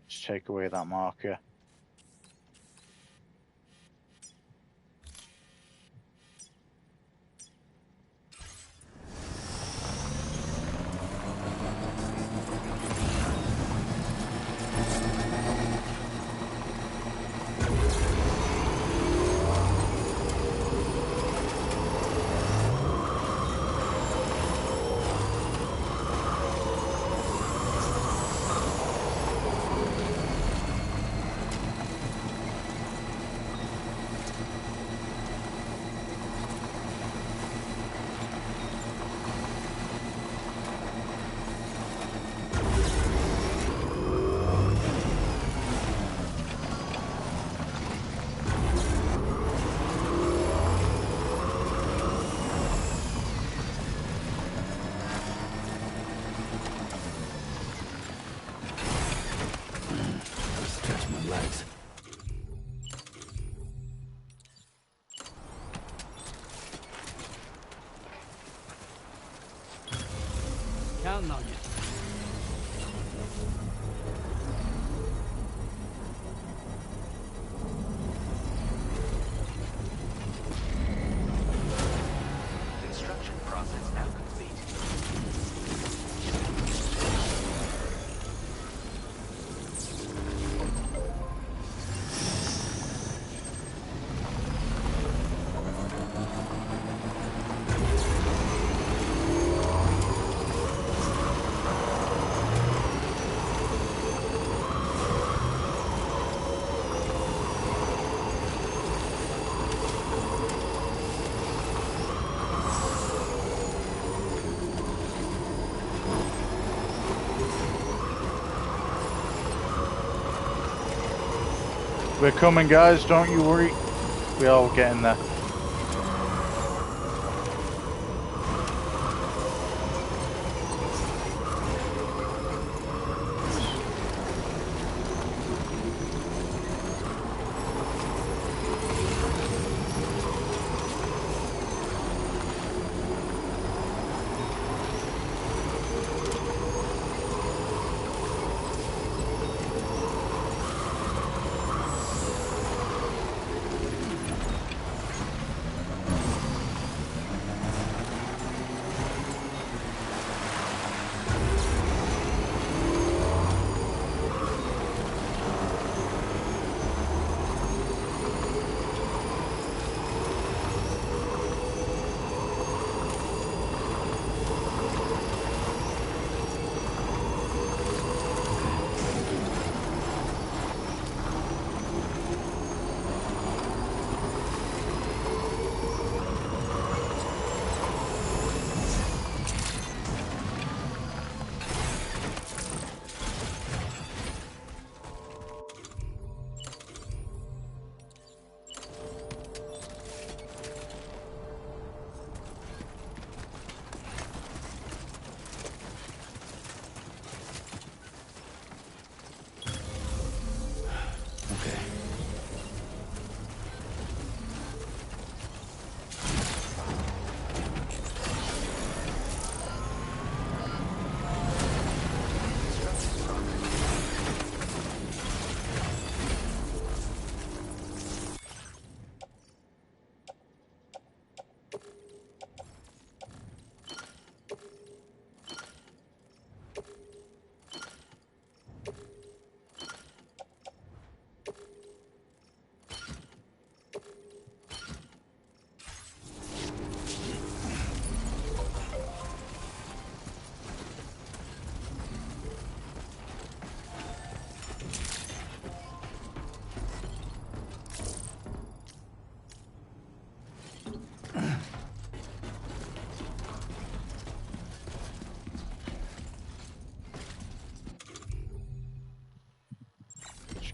Let's take away that marker. Stretch my legs. Counting on you. Construction process now complete. We're coming, guys, don't you worry. We're all getting there.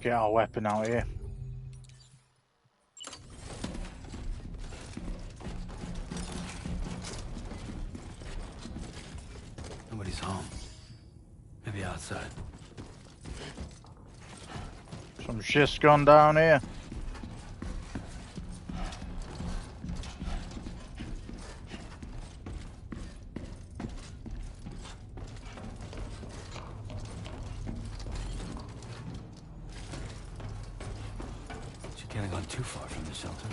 Get our weapon out here. Nobody's home. Maybe outside. Some shit's gone down here. too far from the shelter.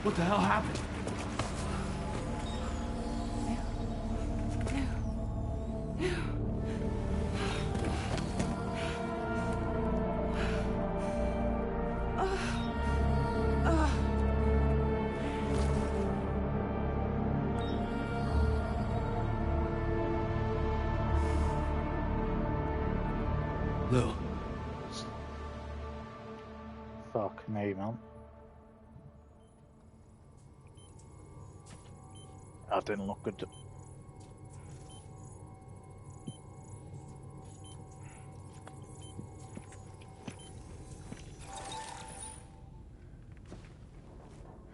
What the hell happened? Lou. Fuck me, man. That didn't look good.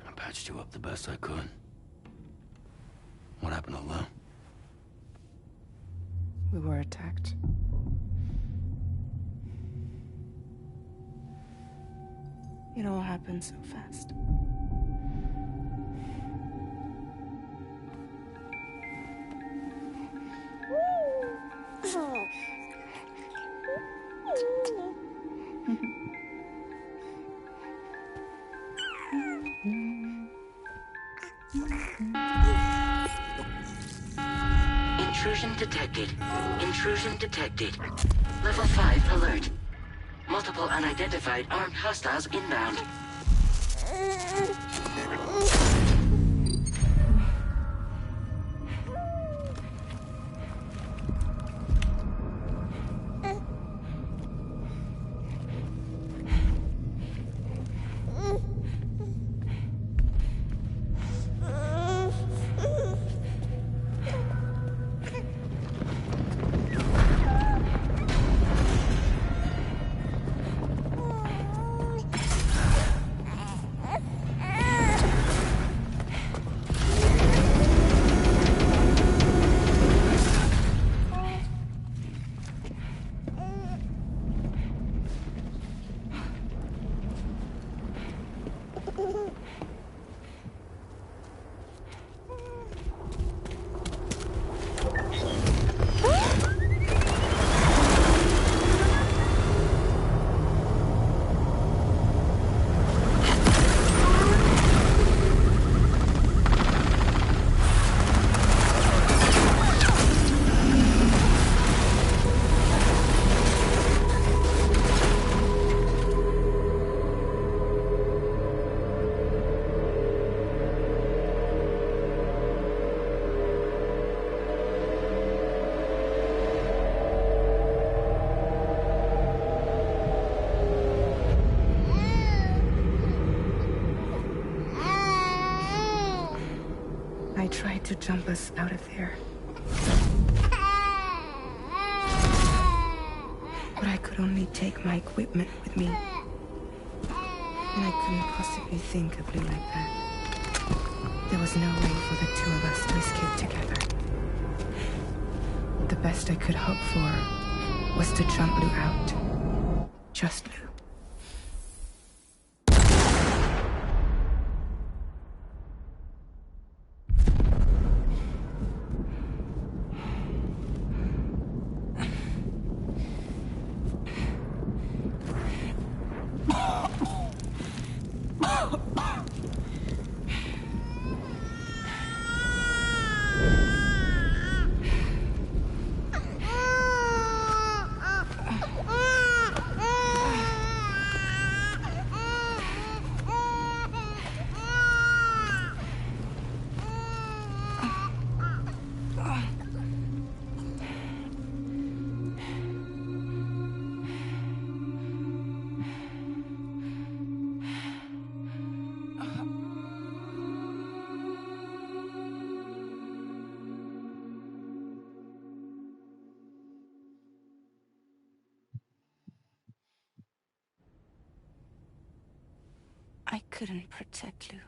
I patched you up the best I could. What happened to Lou? We were attacked. It all happened so fast. Intrusion detected. Intrusion detected. Level 5 alert. Multiple unidentified armed hostiles inbound. I tried to jump us out of there. But I could only take my equipment with me. And I couldn't possibly think of Lou like that. There was no way for the two of us to escape together. The best I could hope for was to jump Lou out. Just Lou. couldn't protect Lou.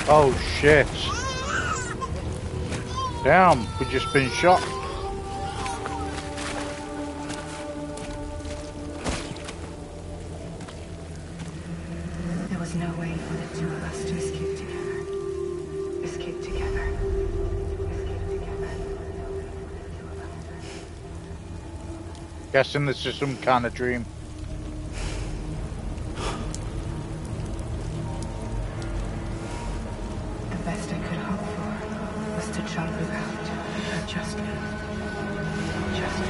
Oh shit. Damn, we've just been shot. was no way for the two of us to escape together. Escape together. Escape together. Guessing this is some kind of dream. The best I could hope for was to jump without just me. Just me.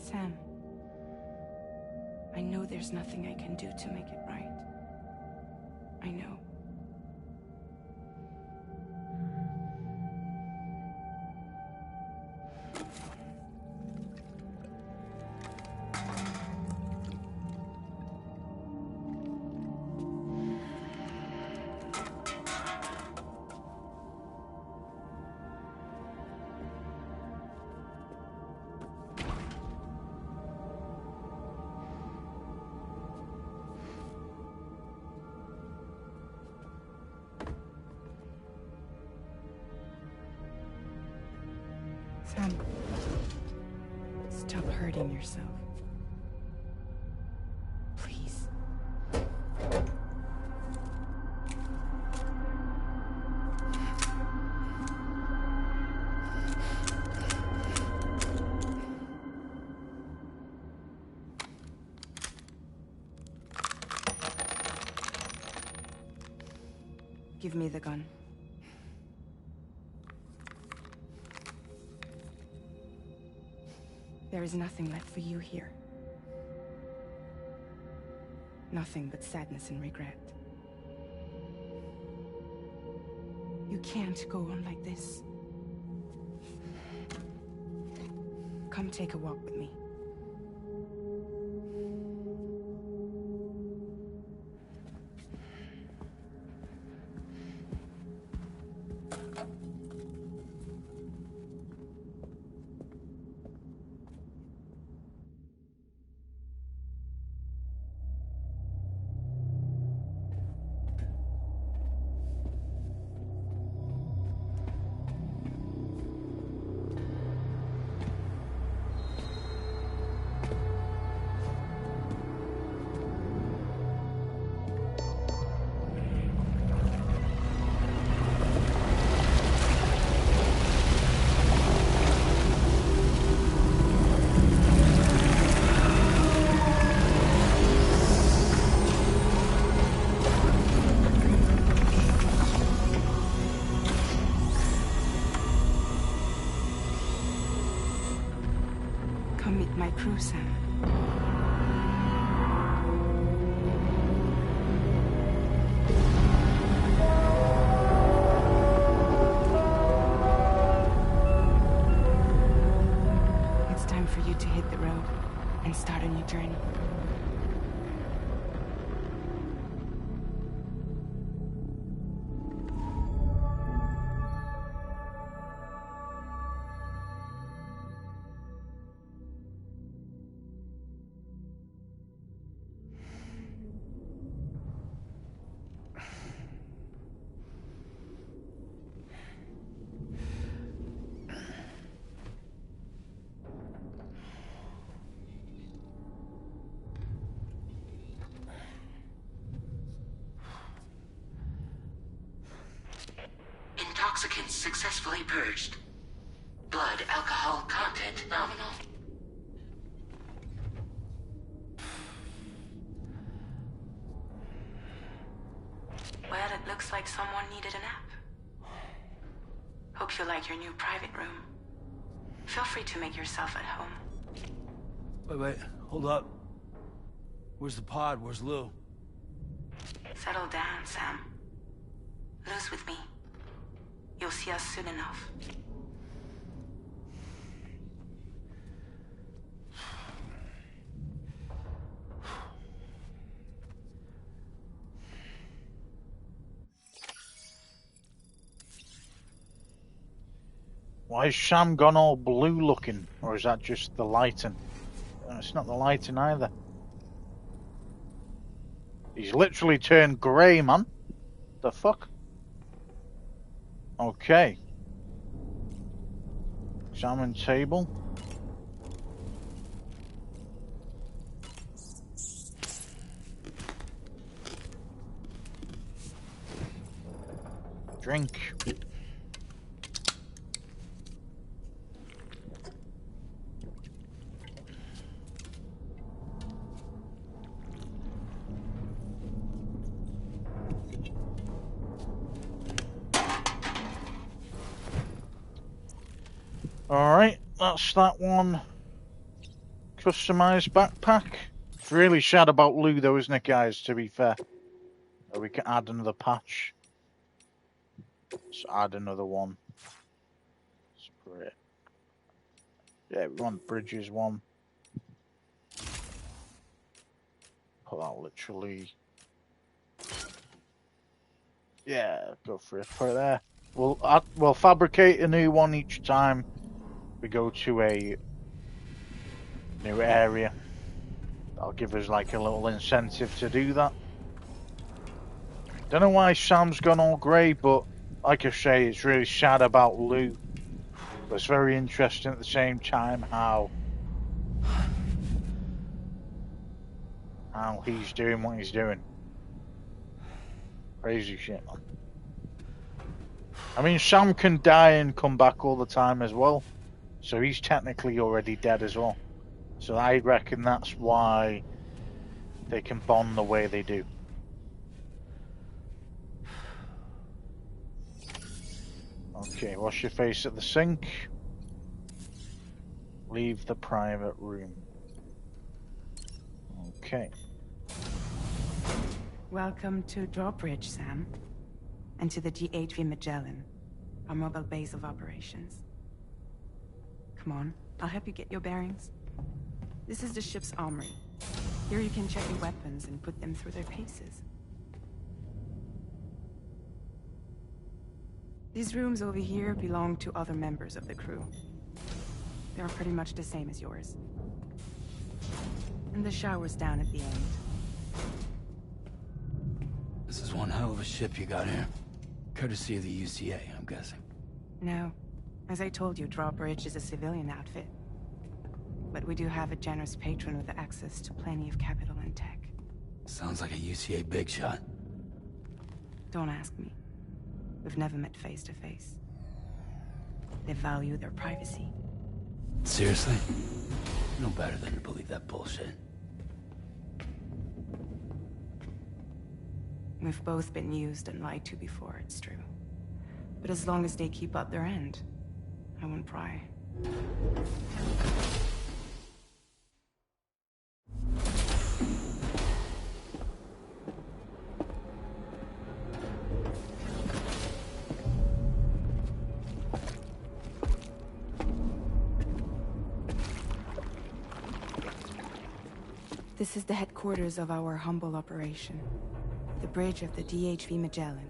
Sam, I know there's nothing I can do to make it right. I know. Sam, stop hurting yourself. Please. Give me the gun. There is nothing left for you here. Nothing but sadness and regret. You can't go on like this. Come take a walk with me. Come meet my crew, Sam. It's time for you to hit the road and start a new journey. Toxicants successfully purged. Blood alcohol content nominal. Well, it looks like someone needed a nap. Hope you like your new private room. Feel free to make yourself at home. Wait, hold up. Where's the pod? Where's Lou? Settle down, Sam. Lou's with me. You'll see us soon enough. Why is Sam gone all blue looking? Or is that just the lighting? It's not the lighting either. He's literally turned grey, man. The fuck? Okay. Examine table. Drink. Alright, that's that one. Customized backpack. It's really sad about Lou though, isn't it, guys, to be fair? So we can add another patch. Let's add another one. Spray. Yeah, we want Bridges one. Put that literally. Yeah, go for it. Put it there. We'll fabricate a new one each time we go to a new area. That'll give us like a little incentive to do that. Don't know why Sam's gone all grey, but like I say, it's really sad about Lou. But it's very interesting at the same time how he's doing what he's doing. Crazy shit, man. I mean, Sam can die and come back all the time as well. So he's technically already dead as well. So I reckon that's why they can bond the way they do. Okay, wash your face at the sink. Leave the private room. Okay. Welcome to Drawbridge, Sam. And to the GHV Magellan, our mobile base of operations. Come on, I'll help you get your bearings. This is the ship's armory. Here you can check your weapons and put them through their paces. These rooms over here belong to other members of the crew. They're pretty much the same as yours. And the shower's down at the end. This is one hell of a ship you got here. Courtesy of the UCA, I'm guessing. No. As I told you, Drawbridge is a civilian outfit. But we do have a generous patron with access to plenty of capital and tech. Sounds like a UCA big shot. Don't ask me. We've never met face to face. They value their privacy. Seriously? No better than to believe that bullshit. We've both been used and lied to before, it's true. But as long as they keep up their end, I won't pry. This is the headquarters of our humble operation. The bridge of the DHV Magellan.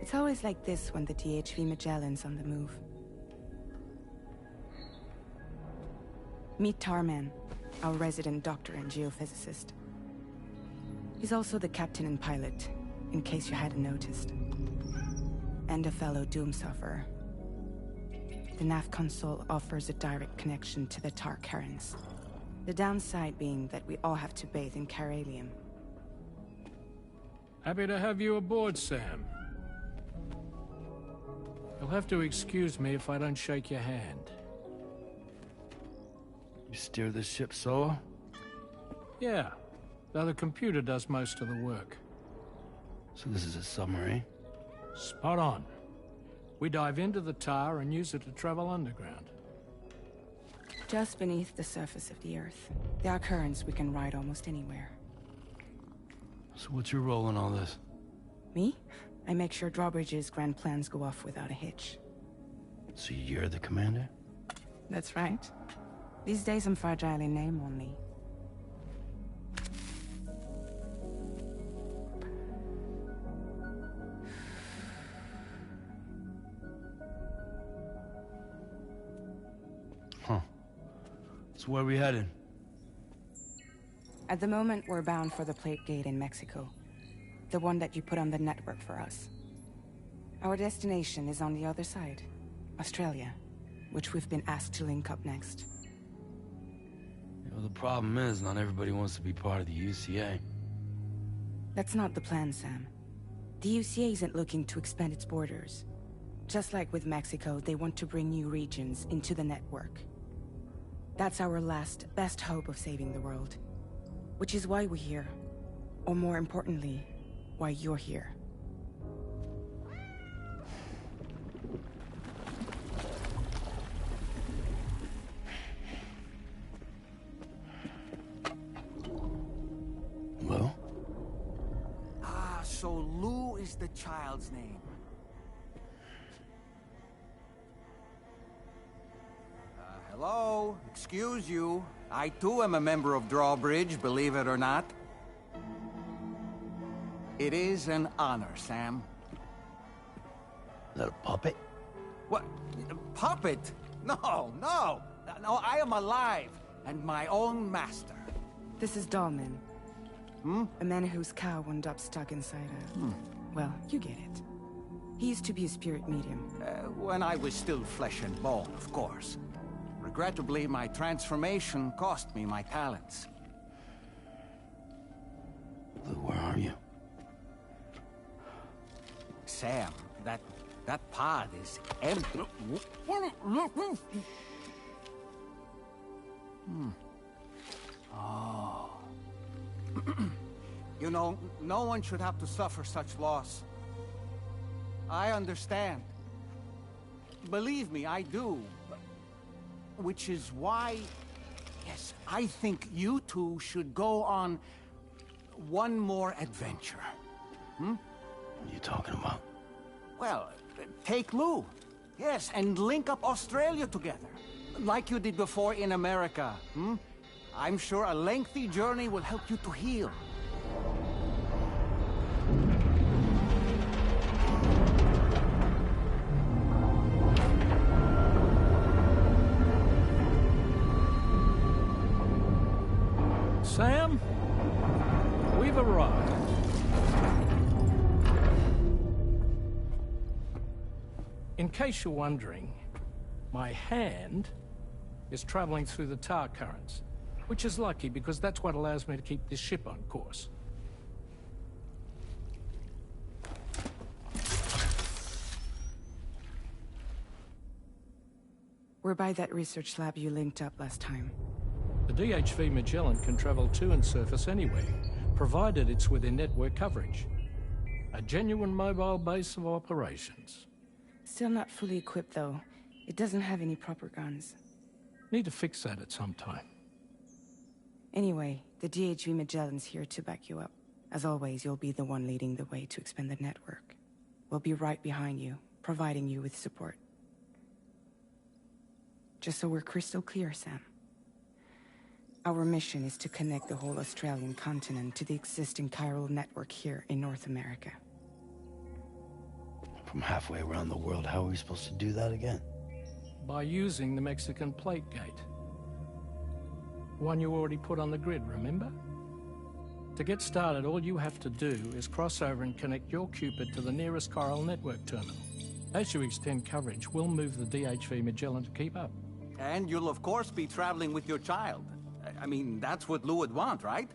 It's always like this when the DHV Magellan's on the move. Meet Tarman, our resident doctor and geophysicist. He's also the captain and pilot, in case you hadn't noticed. And a fellow Doom sufferer. The nav console offers a direct connection to the Tarkarans. The downside being that we all have to bathe in Caralium. Happy to have you aboard, Sam. have to excuse me if I don't shake your hand. You steer this ship solo? Yeah, though the computer does most of the work. So this is a submarine? Spot on. We dive into the tower and use it to travel underground. Just beneath the surface of the Earth, there are currents we can ride almost anywhere. So what's your role in all this? Me? I make sure Drawbridge's grand plans go off without a hitch. So you're the commander? That's right. These days I'm fragile in name only. Huh. So where are we headed? At the moment, we're bound for the Plate Gate in Mexico. The one that you put on the network for us. Our destination is on the other side, Australia, which we've been asked to link up next. You know, the problem is, not everybody wants to be part of the UCA. That's not the plan, Sam. The UCA isn't looking to expand its borders. Just like with Mexico, they want to bring new regions into the network. That's our last, best hope of saving the world. Which is why we're here. Or more importantly, why you're here. Hello? Ah, so Lou is the child's name. Hello? Excuse you. I too am a member of Drawbridge, believe it or not. It is an honor, Sam. Is that a puppet? What? A puppet? No, no! No, I am alive, and my own master. This is Dahlman. A man whose cow wound up stuck inside a... Well, you get it. He used to be a spirit medium. When I was still flesh and bone, of course. Regrettably, my transformation cost me my talents. Lou, where are you? Sam, that pod is empty. Oh. You know, no one should have to suffer such loss. I understand. Believe me, I do. Which is why, yes, I think you two should go on one more adventure. What are you talking about? Well, take Lou. Yes, and link up Australia together. Like you did before in America. I'm sure a lengthy journey will help you to heal. Sam, we've arrived. In case you're wondering, my hand is traveling through the tar currents, which is lucky because that's what allows me to keep this ship on course. We're by that research lab you linked up last time. The DHV Magellan can travel to and surface anywhere, provided it's within network coverage. A genuine mobile base of operations. Still not fully equipped, though. It doesn't have any proper guns. Need to fix that at some time. Anyway, the DHV Magellan's here to back you up. As always, you'll be the one leading the way to expand the network. We'll be right behind you, providing you with support. Just so we're crystal clear, Sam. Our mission is to connect the whole Australian continent to the existing chiral network here in North America. From halfway around the world, how are we supposed to do that again? By using the Mexican Plate Gate. One you already put on the grid, remember? To get started, all you have to do is cross over and connect your Cupid to the nearest chiral network terminal. As you extend coverage, we'll move the DHV Magellan to keep up. And you'll of course be traveling with your child. I mean, that's what Lou would want, right?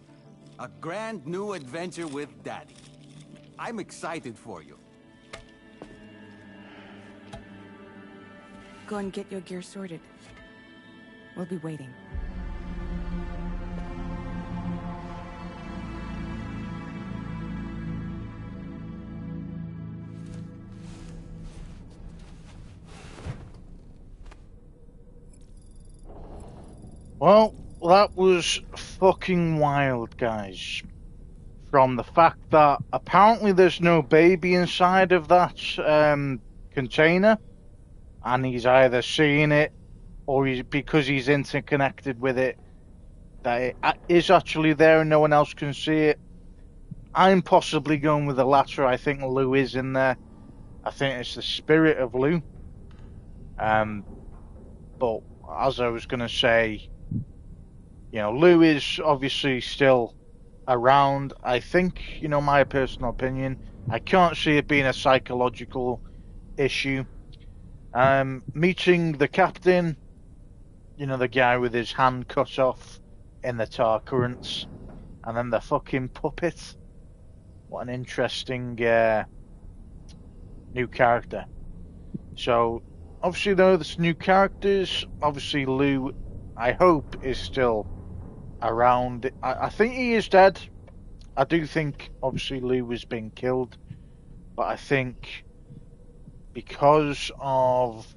A grand new adventure with Daddy. I'm excited for you. Go and get your gear sorted. We'll be waiting. Well, that was fucking wild, guys. From the fact that apparently there's no baby inside of that container, and he's either seeing it or because he's interconnected with it, that it is actually there and no one else can see it. I'm possibly going with the latter. I think Lou is in there. I think it's the spirit of Lou. But as I was going to say, Lou is obviously still around. I think, my personal opinion, I can't see it being a psychological issue. Meeting the captain, the guy with his hand cut off in the tar currents, and then the fucking puppet. What an interesting new character. So, obviously, there's new characters. Obviously, Lou, I hope, is still around. I think he is dead. I do think, obviously, Lou was being killed. But I think because of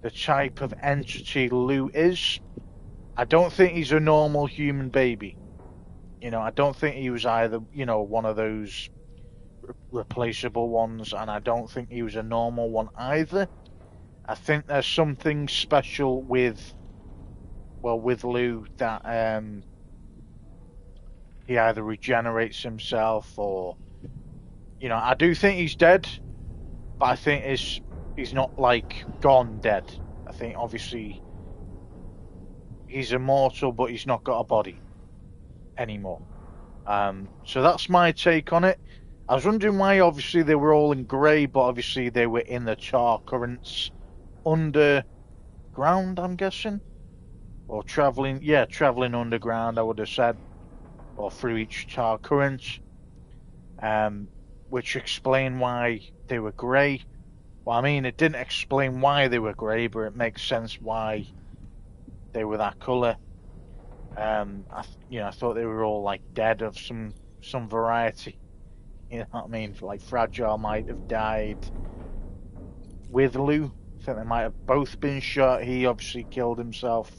the type of entity Lou is, I don't think he's a normal human baby. I don't think he was either, one of those replaceable ones, and I don't think he was a normal one either. I think there's something special with Lou that he either regenerates himself or, I do think he's dead, but I think he's not like gone dead. I think obviously he's immortal, but he's not got a body anymore. So that's my take on it. I was wondering why obviously they were all in grey, but obviously they were in the tar currents underground, I'm guessing. Or travelling underground, I would have said. Or through each tar current. Which explain why they were grey. Well, I mean, it didn't explain why they were grey, but it makes sense why they were that colour. I thought they were all like dead of some variety. You know what I mean? Like Fragile might have died with Lou. I think they might have both been shot. He obviously killed himself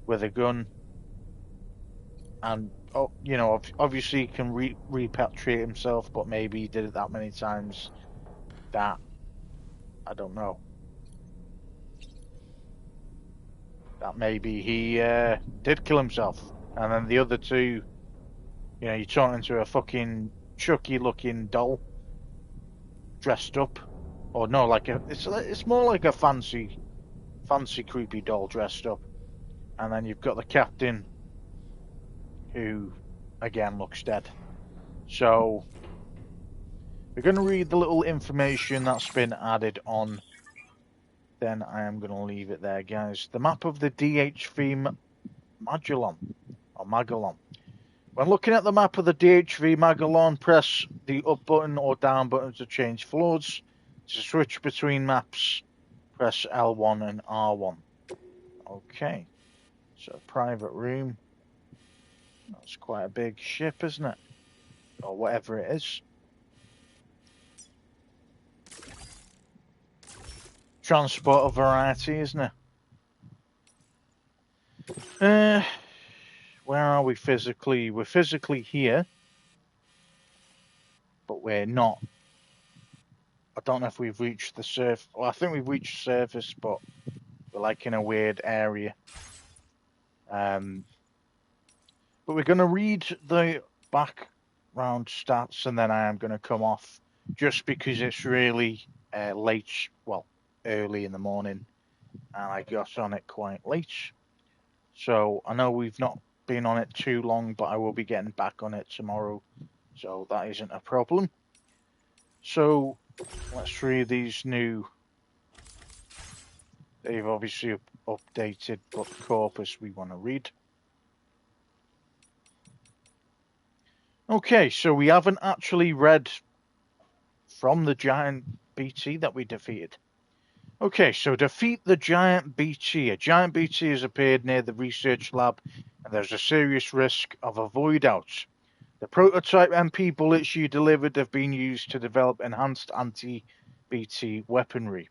with a gun, and obviously he can repatriate himself, but maybe he did it that many times that I don't know. That maybe he did kill himself, and then the other two, you turn into a fucking Chucky-looking doll, dressed up, or no, it's more like a fancy creepy doll dressed up, and then you've got the captain, who again looks dead. So we're going to read the little information that's been added on. Then I am going to leave it there, guys. The map of the DHV Magellan. When looking at the map of the DHV Magellan, press the up button or down button to change floors. To switch between maps, press L1 and R1. Okay, so private room. That's quite a big ship, isn't it? Or whatever it is. Transport of variety, isn't it? Where are we physically? We're physically here, but we're not. I don't know if we've reached the surface. Well, I think we've reached the surface, but we're like in a weird area. But we're going to read the background stats, and then I am going to come off, just because it's really late, well, early in the morning, and I got on it quite late. So I know we've not been on it too long, but I will be getting back on it tomorrow, so that isn't a problem. So let's read these new. They've obviously updated, but corpus we want to read. Okay, so we haven't actually read from the giant BT that we defeated. Okay, so defeat the giant BT. A giant BT has appeared near the research lab, and there's a serious risk of a void out. The prototype MP bullets you delivered have been used to develop enhanced anti-BT weaponry.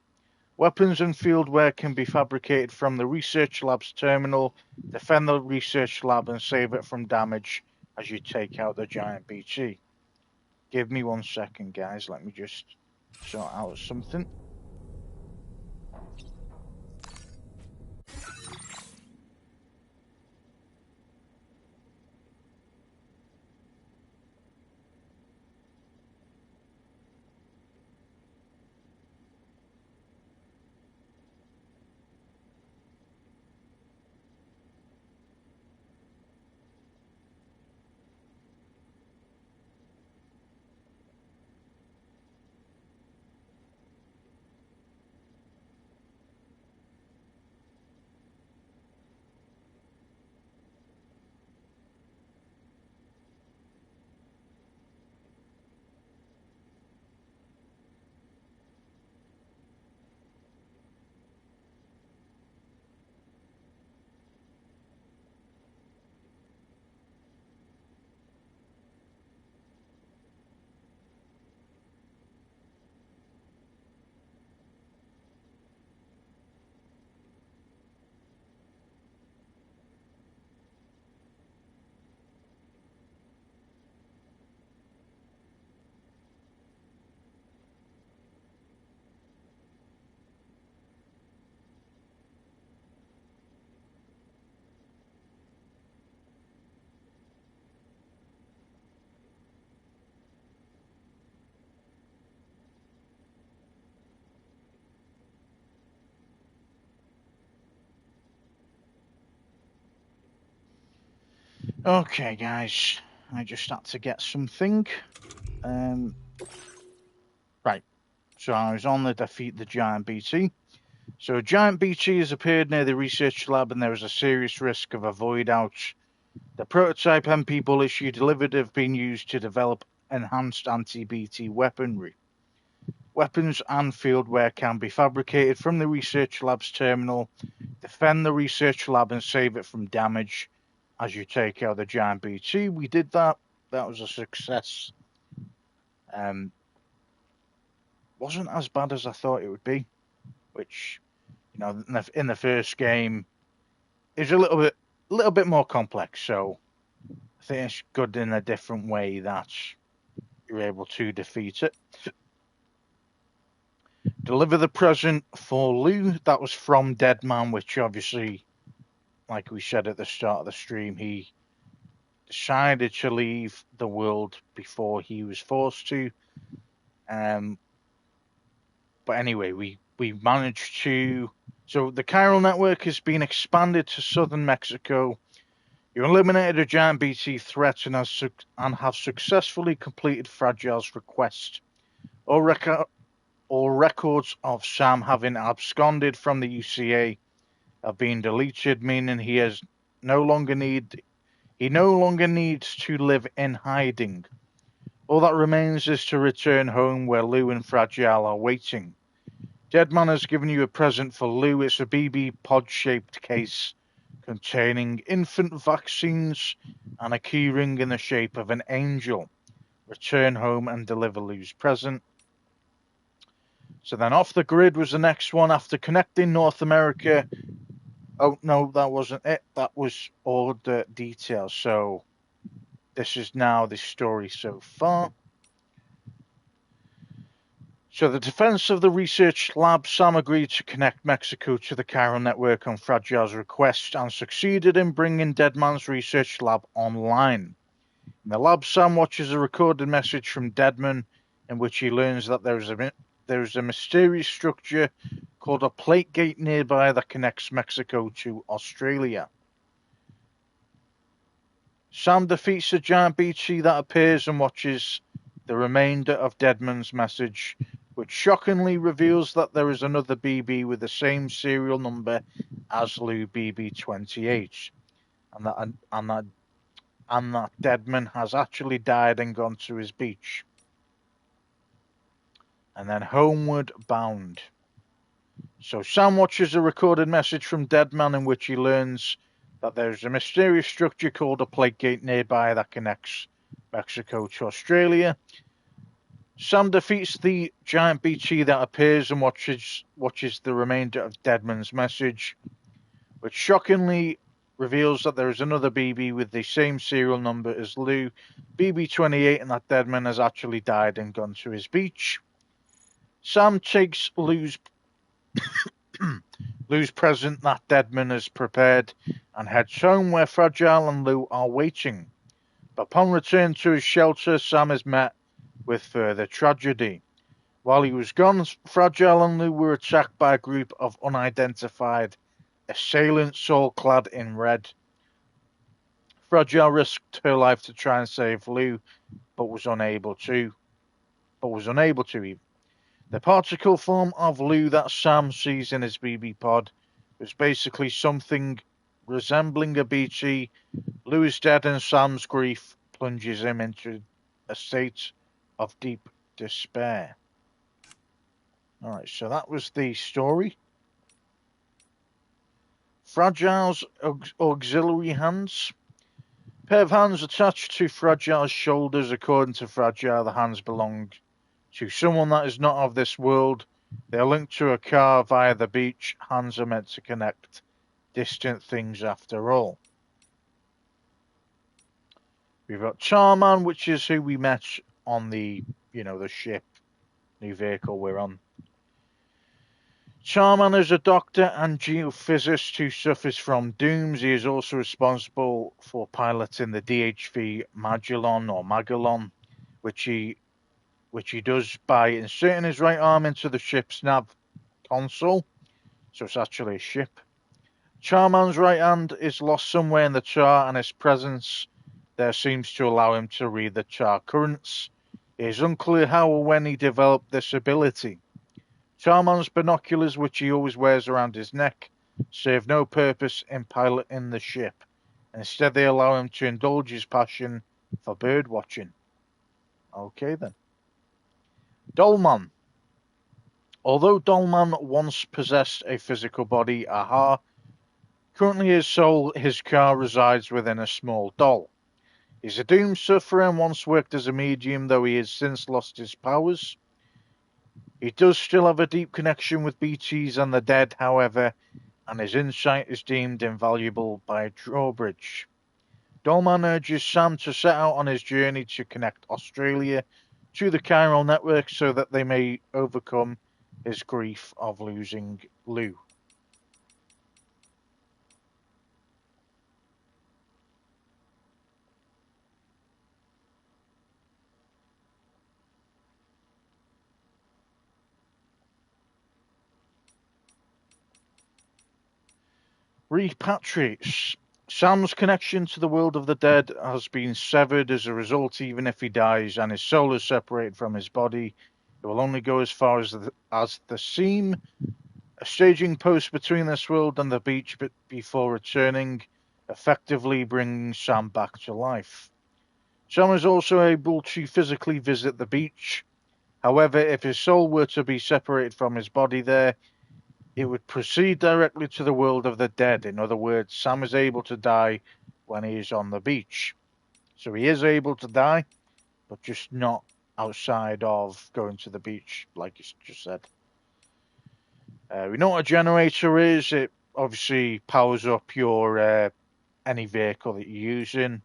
Weapons and fieldware can be fabricated from the research lab's terminal. Defend the research lab and save it from damage as you take out the giant BT. Give me 1 second, guys. Let me just sort out something. Okay, guys. I just had to get something. Right. So I was on the defeat the giant BT. So a giant BT has appeared near the research lab, and there is a serious risk of a void out. The prototype MP bullets you delivered have been used to develop enhanced anti-BT weaponry. Weapons and fieldware can be fabricated from the research lab's terminal. Defend the research lab and save it from damage as you take out the giant BT. We did that. That was a success. Wasn't as bad as I thought it would be, which, you know, in the first game is a little bit more complex. So I think it's good in a different way that you're able to defeat it. Deliver the present for Lou. That was from Deadman, which obviously, like we said at the start of the stream, he decided to leave the world before he was forced to. But anyway, we managed to. So the chiral network has been expanded to southern Mexico. You eliminated a giant BT threat and have successfully completed Fragile's request. All records of Sam having absconded from the UCA have been deleted, meaning he no longer needs to live in hiding. All that remains is to return home where Lou and Fragile are waiting. Deadman has given you a present for Lou. It's a BB pod-shaped case containing infant vaccines and a keyring in the shape of an angel. Return home and deliver Lou's present. So then off the grid was the next one after connecting North America. Oh, no, that wasn't it. That was all the details. So this is now the story so far. So the defense of the research lab, Sam agreed to connect Mexico to the chiral network on Fragile's request and succeeded in bringing Deadman's research lab online. In the lab, Sam watches a recorded message from Deadman in which he learns that there is a mysterious structure called a plate gate nearby that connects Mexico to Australia. Sam defeats the giant BT that appears and watches the remainder of Deadman's message, which shockingly reveals that there is another BB with the same serial number as Lou BB-28, and that Deadman has actually died and gone to his beach. And then homeward bound. So Sam watches a recorded message from Deadman in which he learns that there's a mysterious structure called a plate gate nearby that connects Mexico to Australia. Sam defeats the giant BT that appears and watches the remainder of Deadman's message, which shockingly reveals that there is another BB with the same serial number as Lou, BB-28, and that Deadman has actually died and gone to his beach. Sam takes Lou's present that Deadman has prepared and heads home where Fragile and Lou are waiting. But upon return to his shelter, Sam is met with further tragedy. While he was gone, Fragile and Lou were attacked by a group of unidentified assailants all clad in red. Fragile risked her life to try and save Lou, but was unable to. Even. The particle form of Lou that Sam sees in his BB pod was basically something resembling a BT. Lou is dead and Sam's grief plunges him into a state of deep despair. Alright, so that was the story. Fragile's auxiliary hands. A pair of hands attached to Fragile's shoulders. According to Fragile, the hands belong to someone that is not of this world. They are linked to a car via the beach. Hands are meant to connect distant things after all. We've got Tarman, which is who we met on the ship, new vehicle we're on. Tarman is a doctor and geophysicist who suffers from dooms. He is also responsible for piloting the DHV Magellan, which he does by inserting his right arm into the ship's nav console. So it's actually a ship. Tarman's right hand is lost somewhere in the char, and his presence there seems to allow him to read the char currents. It is unclear how or when he developed this ability. Tarman's binoculars, which he always wears around his neck, serve no purpose in piloting the ship. Instead, they allow him to indulge his passion for bird watching. Okay then. Dolman. Although Dolman once possessed a physical body, currently his car resides within a small doll. He's a doomed sufferer and once worked as a medium, though he has since lost his powers. He does still have a deep connection with BTs and the dead, however, and his insight is deemed invaluable by Drawbridge. Dolman urges Sam to set out on his journey to connect Australia to the chiral network so that they may overcome his grief of losing Lou. Repatriates. Sam's connection to the world of the dead has been severed. As a result, even if he dies and his soul is separated from his body, it will only go as far as the seam, a staging post between this world and the beach before returning, effectively bringing Sam back to life. Sam is also able to physically visit the beach. However, if his soul were to be separated from his body there, it would proceed directly to the world of the dead. In other words, Sam is able to die when he is on the beach. So he is able to die, but just not outside of going to the beach, like you just said. We know what a generator is. It obviously powers up your any vehicle that you're using.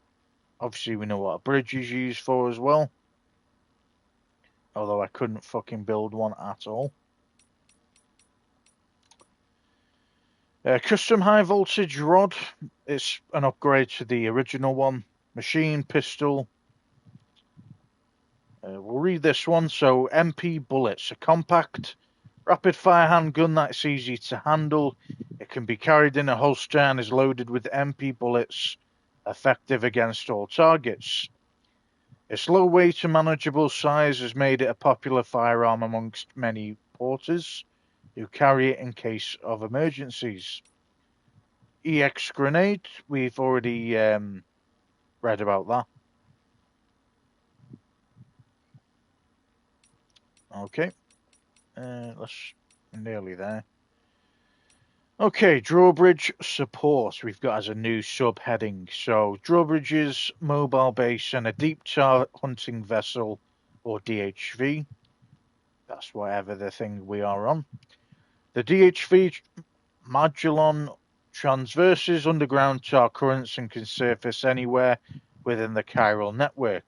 Obviously, we know what a bridge is used for as well. Although I couldn't fucking build one at all. Custom high voltage rod. It's an upgrade to the original one. Machine pistol. We'll read this one. So MP bullets. A compact, rapid fire handgun that's easy to handle. It can be carried in a holster and is loaded with MP bullets, effective against all targets. Its low weight and manageable size has made it a popular firearm amongst many porters who carry it in case of emergencies. EX grenade, we've already read about that. Okay, let's nearly there. Okay, drawbridge support we've got as a new subheading. So drawbridges, mobile base, and a deep tar hunting vessel, or DHV. That's whatever the thing we are on. The DHV Magellan transverses underground tar currents and can surface anywhere within the chiral network.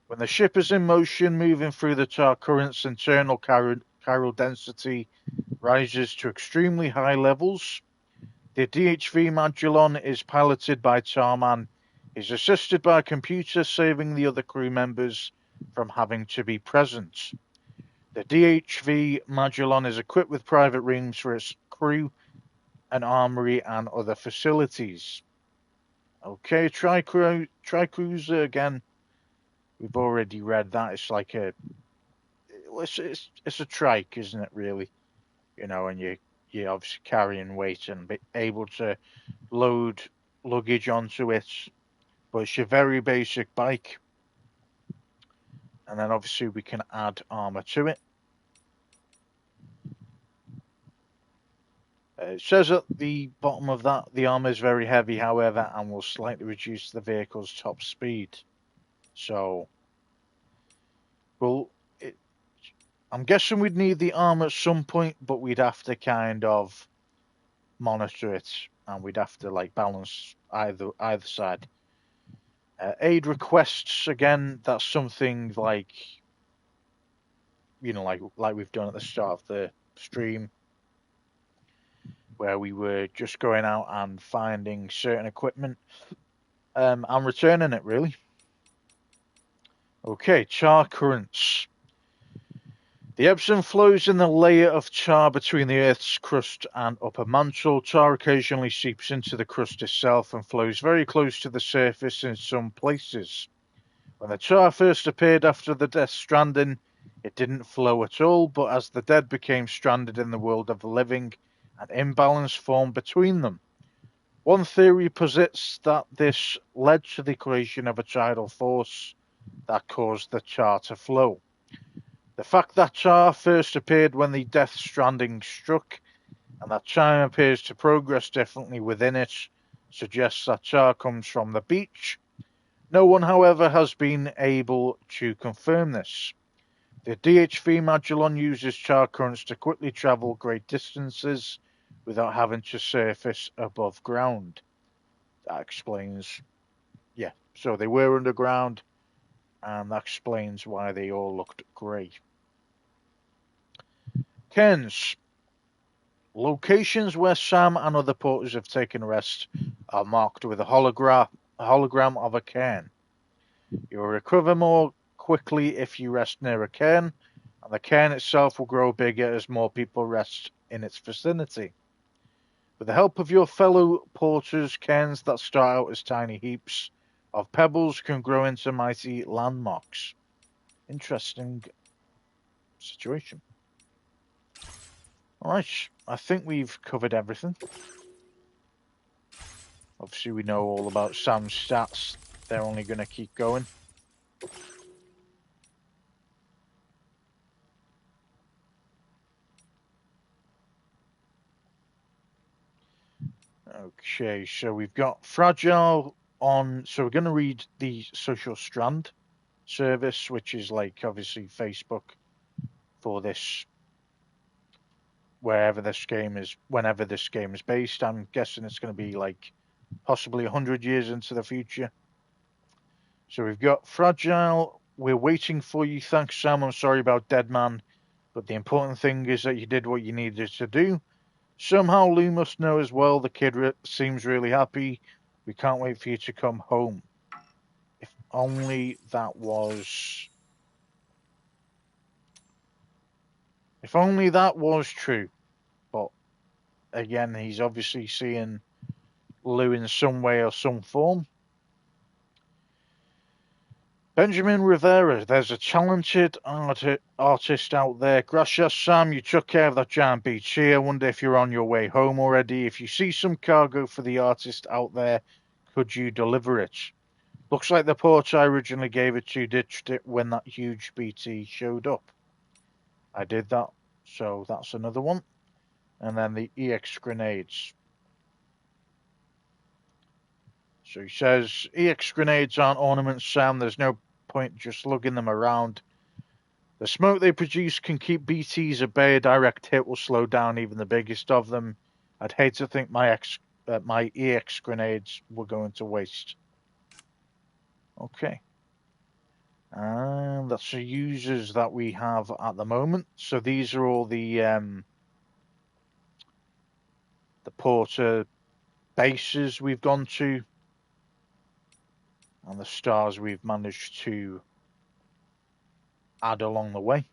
When the ship is in motion, moving through the tar currents, internal chiral density rises to extremely high levels. The DHV Magellan is piloted by Tarman. He's assisted by a computer, saving the other crew members from having to be present. The DHV Magellan is equipped with private rooms for its crew, an armory, and other facilities. Okay, Tricruiser again. We've already read that. It's like it's a trike, isn't it? Really, and you're obviously carrying weight and be able to load luggage onto it. But it's your very basic bike, and then obviously we can add armor to it. It says at the bottom of that, the armor is very heavy, however, and will slightly reduce the vehicle's top speed. So, I'm guessing we'd need the armor at some point, but we'd have to kind of monitor it, and we'd have to like balance either side. Aid requests, again, that's something like, like we've done at the start of the stream, where we were just going out and finding certain equipment and returning it, really. Okay, char currents. The ebbs and flows in the layer of char between the Earth's crust and upper mantle. Char occasionally seeps into the crust itself and flows very close to the surface in some places. When the char first appeared after the Death Stranding, it didn't flow at all, but as the dead became stranded in the world of the living, an imbalance formed between them. One theory posits that this led to the creation of a tidal force that caused the char to flow. The fact that char first appeared when the Death Stranding struck, and that time appears to progress differently within it, suggests that char comes from the beach. No one, however, has been able to confirm this. The DHV Magellan uses char currents to quickly travel great distances without having to surface above ground. That explains, so they were underground, and that explains why they all looked grey. Cairns. Locations where Sam and other porters have taken rest are marked with a hologram of a cairn. You will recover more quickly if you rest near a cairn, and the cairn itself will grow bigger as more people rest in its vicinity. With the help of your fellow porters, cairns that start out as tiny heaps of pebbles can grow into mighty landmarks. Interesting situation. Alright, I think we've covered everything. Obviously we know all about Sam's stats. They're only going to keep going. Okay, so we've got Fragile on... So we're going to read the Social Strand service, which is like obviously Facebook for this... wherever this game is, whenever this game is based. I'm guessing it's going to be like possibly 100 years into the future. So we've got Fragile. We're waiting for you. Thanks, Sam. I'm sorry about Deadman, but the important thing is that you did what you needed to do. Somehow Lou must know as well. The kid seems really happy. We can't wait for you to come home. If only that was... If only that was true. But again, he's obviously seeing Lou in some way or some form. Benjamin Rivera, there's a talented artist out there. Gracias, Sam, you took care of that giant beach here. I wonder if you're on your way home already. If you see some cargo for the artist out there, could you deliver it? Looks like the port I originally gave it to ditched it when that huge BT showed up. I did that, so that's another one. and then the EX grenades. So he says, EX grenades aren't ornaments, Sam. There's no point just lugging them around. The smoke they produce can keep BTs at bay. A direct hit will slow down even the biggest of them. I'd hate to think my EX grenades were going to waste. Okay. And that's the users that we have at the moment. So these are all the porter bases we've gone to, and the stars we've managed to add along the way.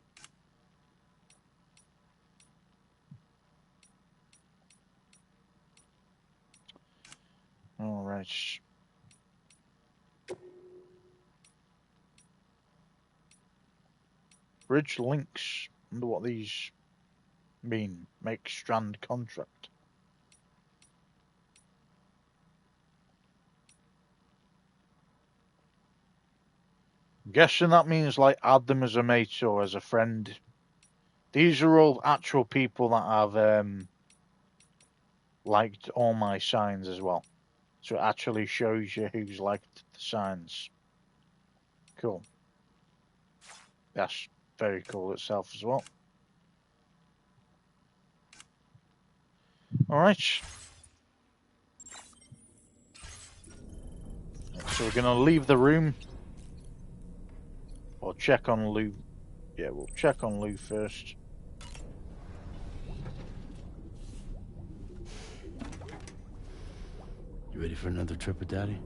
All right. Bridge links. I wonder what these mean. Make strand contract. I'm guessing that means like add them as a mate or as a friend. These are all actual people that have liked all my signs as well. So it actually shows you who's liked the signs. Cool. That's very cool itself as well. Alright. So we're going to leave the room. Or check on Lou. Yeah, we'll check on Lou first. You ready for another trip with Daddy?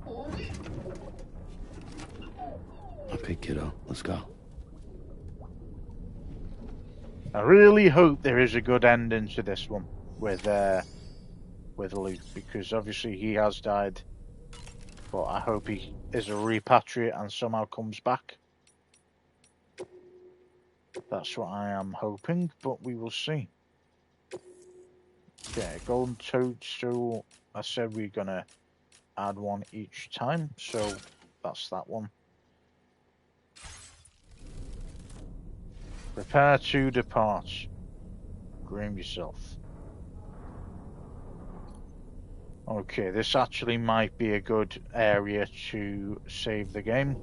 Okay, kiddo, let's go. I really hope there is a good ending to this one with Luke, because obviously he has died, but I hope he is a repatriate and somehow comes back. That's what I am hoping, but we will see. Okay, golden toadstool. I said we're gonna add one each time, so that's that one. Prepare to depart. Groom yourself. Okay, this actually might be a good area to save the game.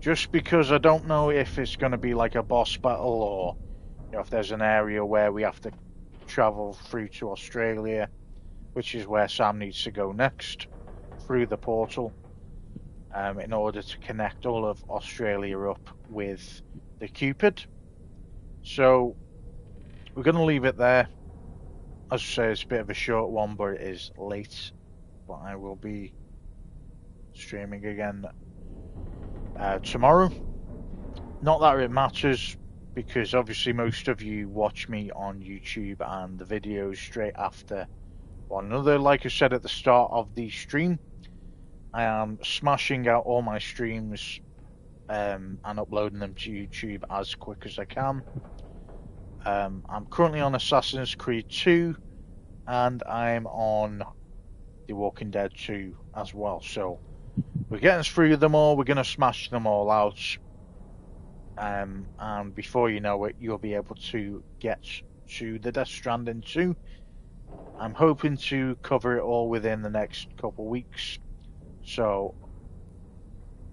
Just because I don't know if it's going to be like a boss battle, or if there's an area where we have to travel through to Australia, which is where Sam needs to go next, through the portal, in order to connect all of Australia up with the Cupid. So we're going to leave it there. As I say, it's a bit of a short one, but it is late. But I will be streaming again tomorrow. Not that it matters, because obviously most of you watch me on YouTube and the videos straight after one another. Like I said at the start of the stream, I am smashing out all my streams and uploading them to YouTube as quick as I can. I'm currently on Assassin's Creed 2, and I'm on The Walking Dead 2 as well. So we're getting through them all. We're going to smash them all out. And before you know it, you'll be able to get to the Death Stranding 2. I'm hoping to cover it all within the next couple of weeks. So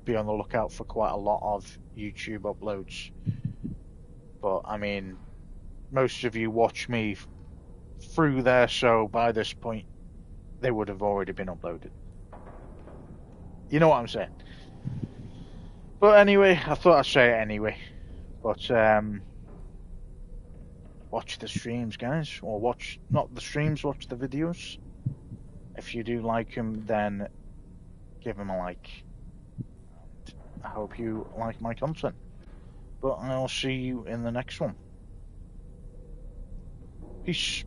be on the lookout for quite a lot of YouTube uploads. But I mean, most of you watch me through there, so by this point they would have already been uploaded. You know what I'm saying? But anyway, I thought I'd say it anyway. But watch the streams, guys, or watch not the streams, watch the videos. If you do like them, then give them a like. And I hope you like my content. But I'll see you in the next one. Peace.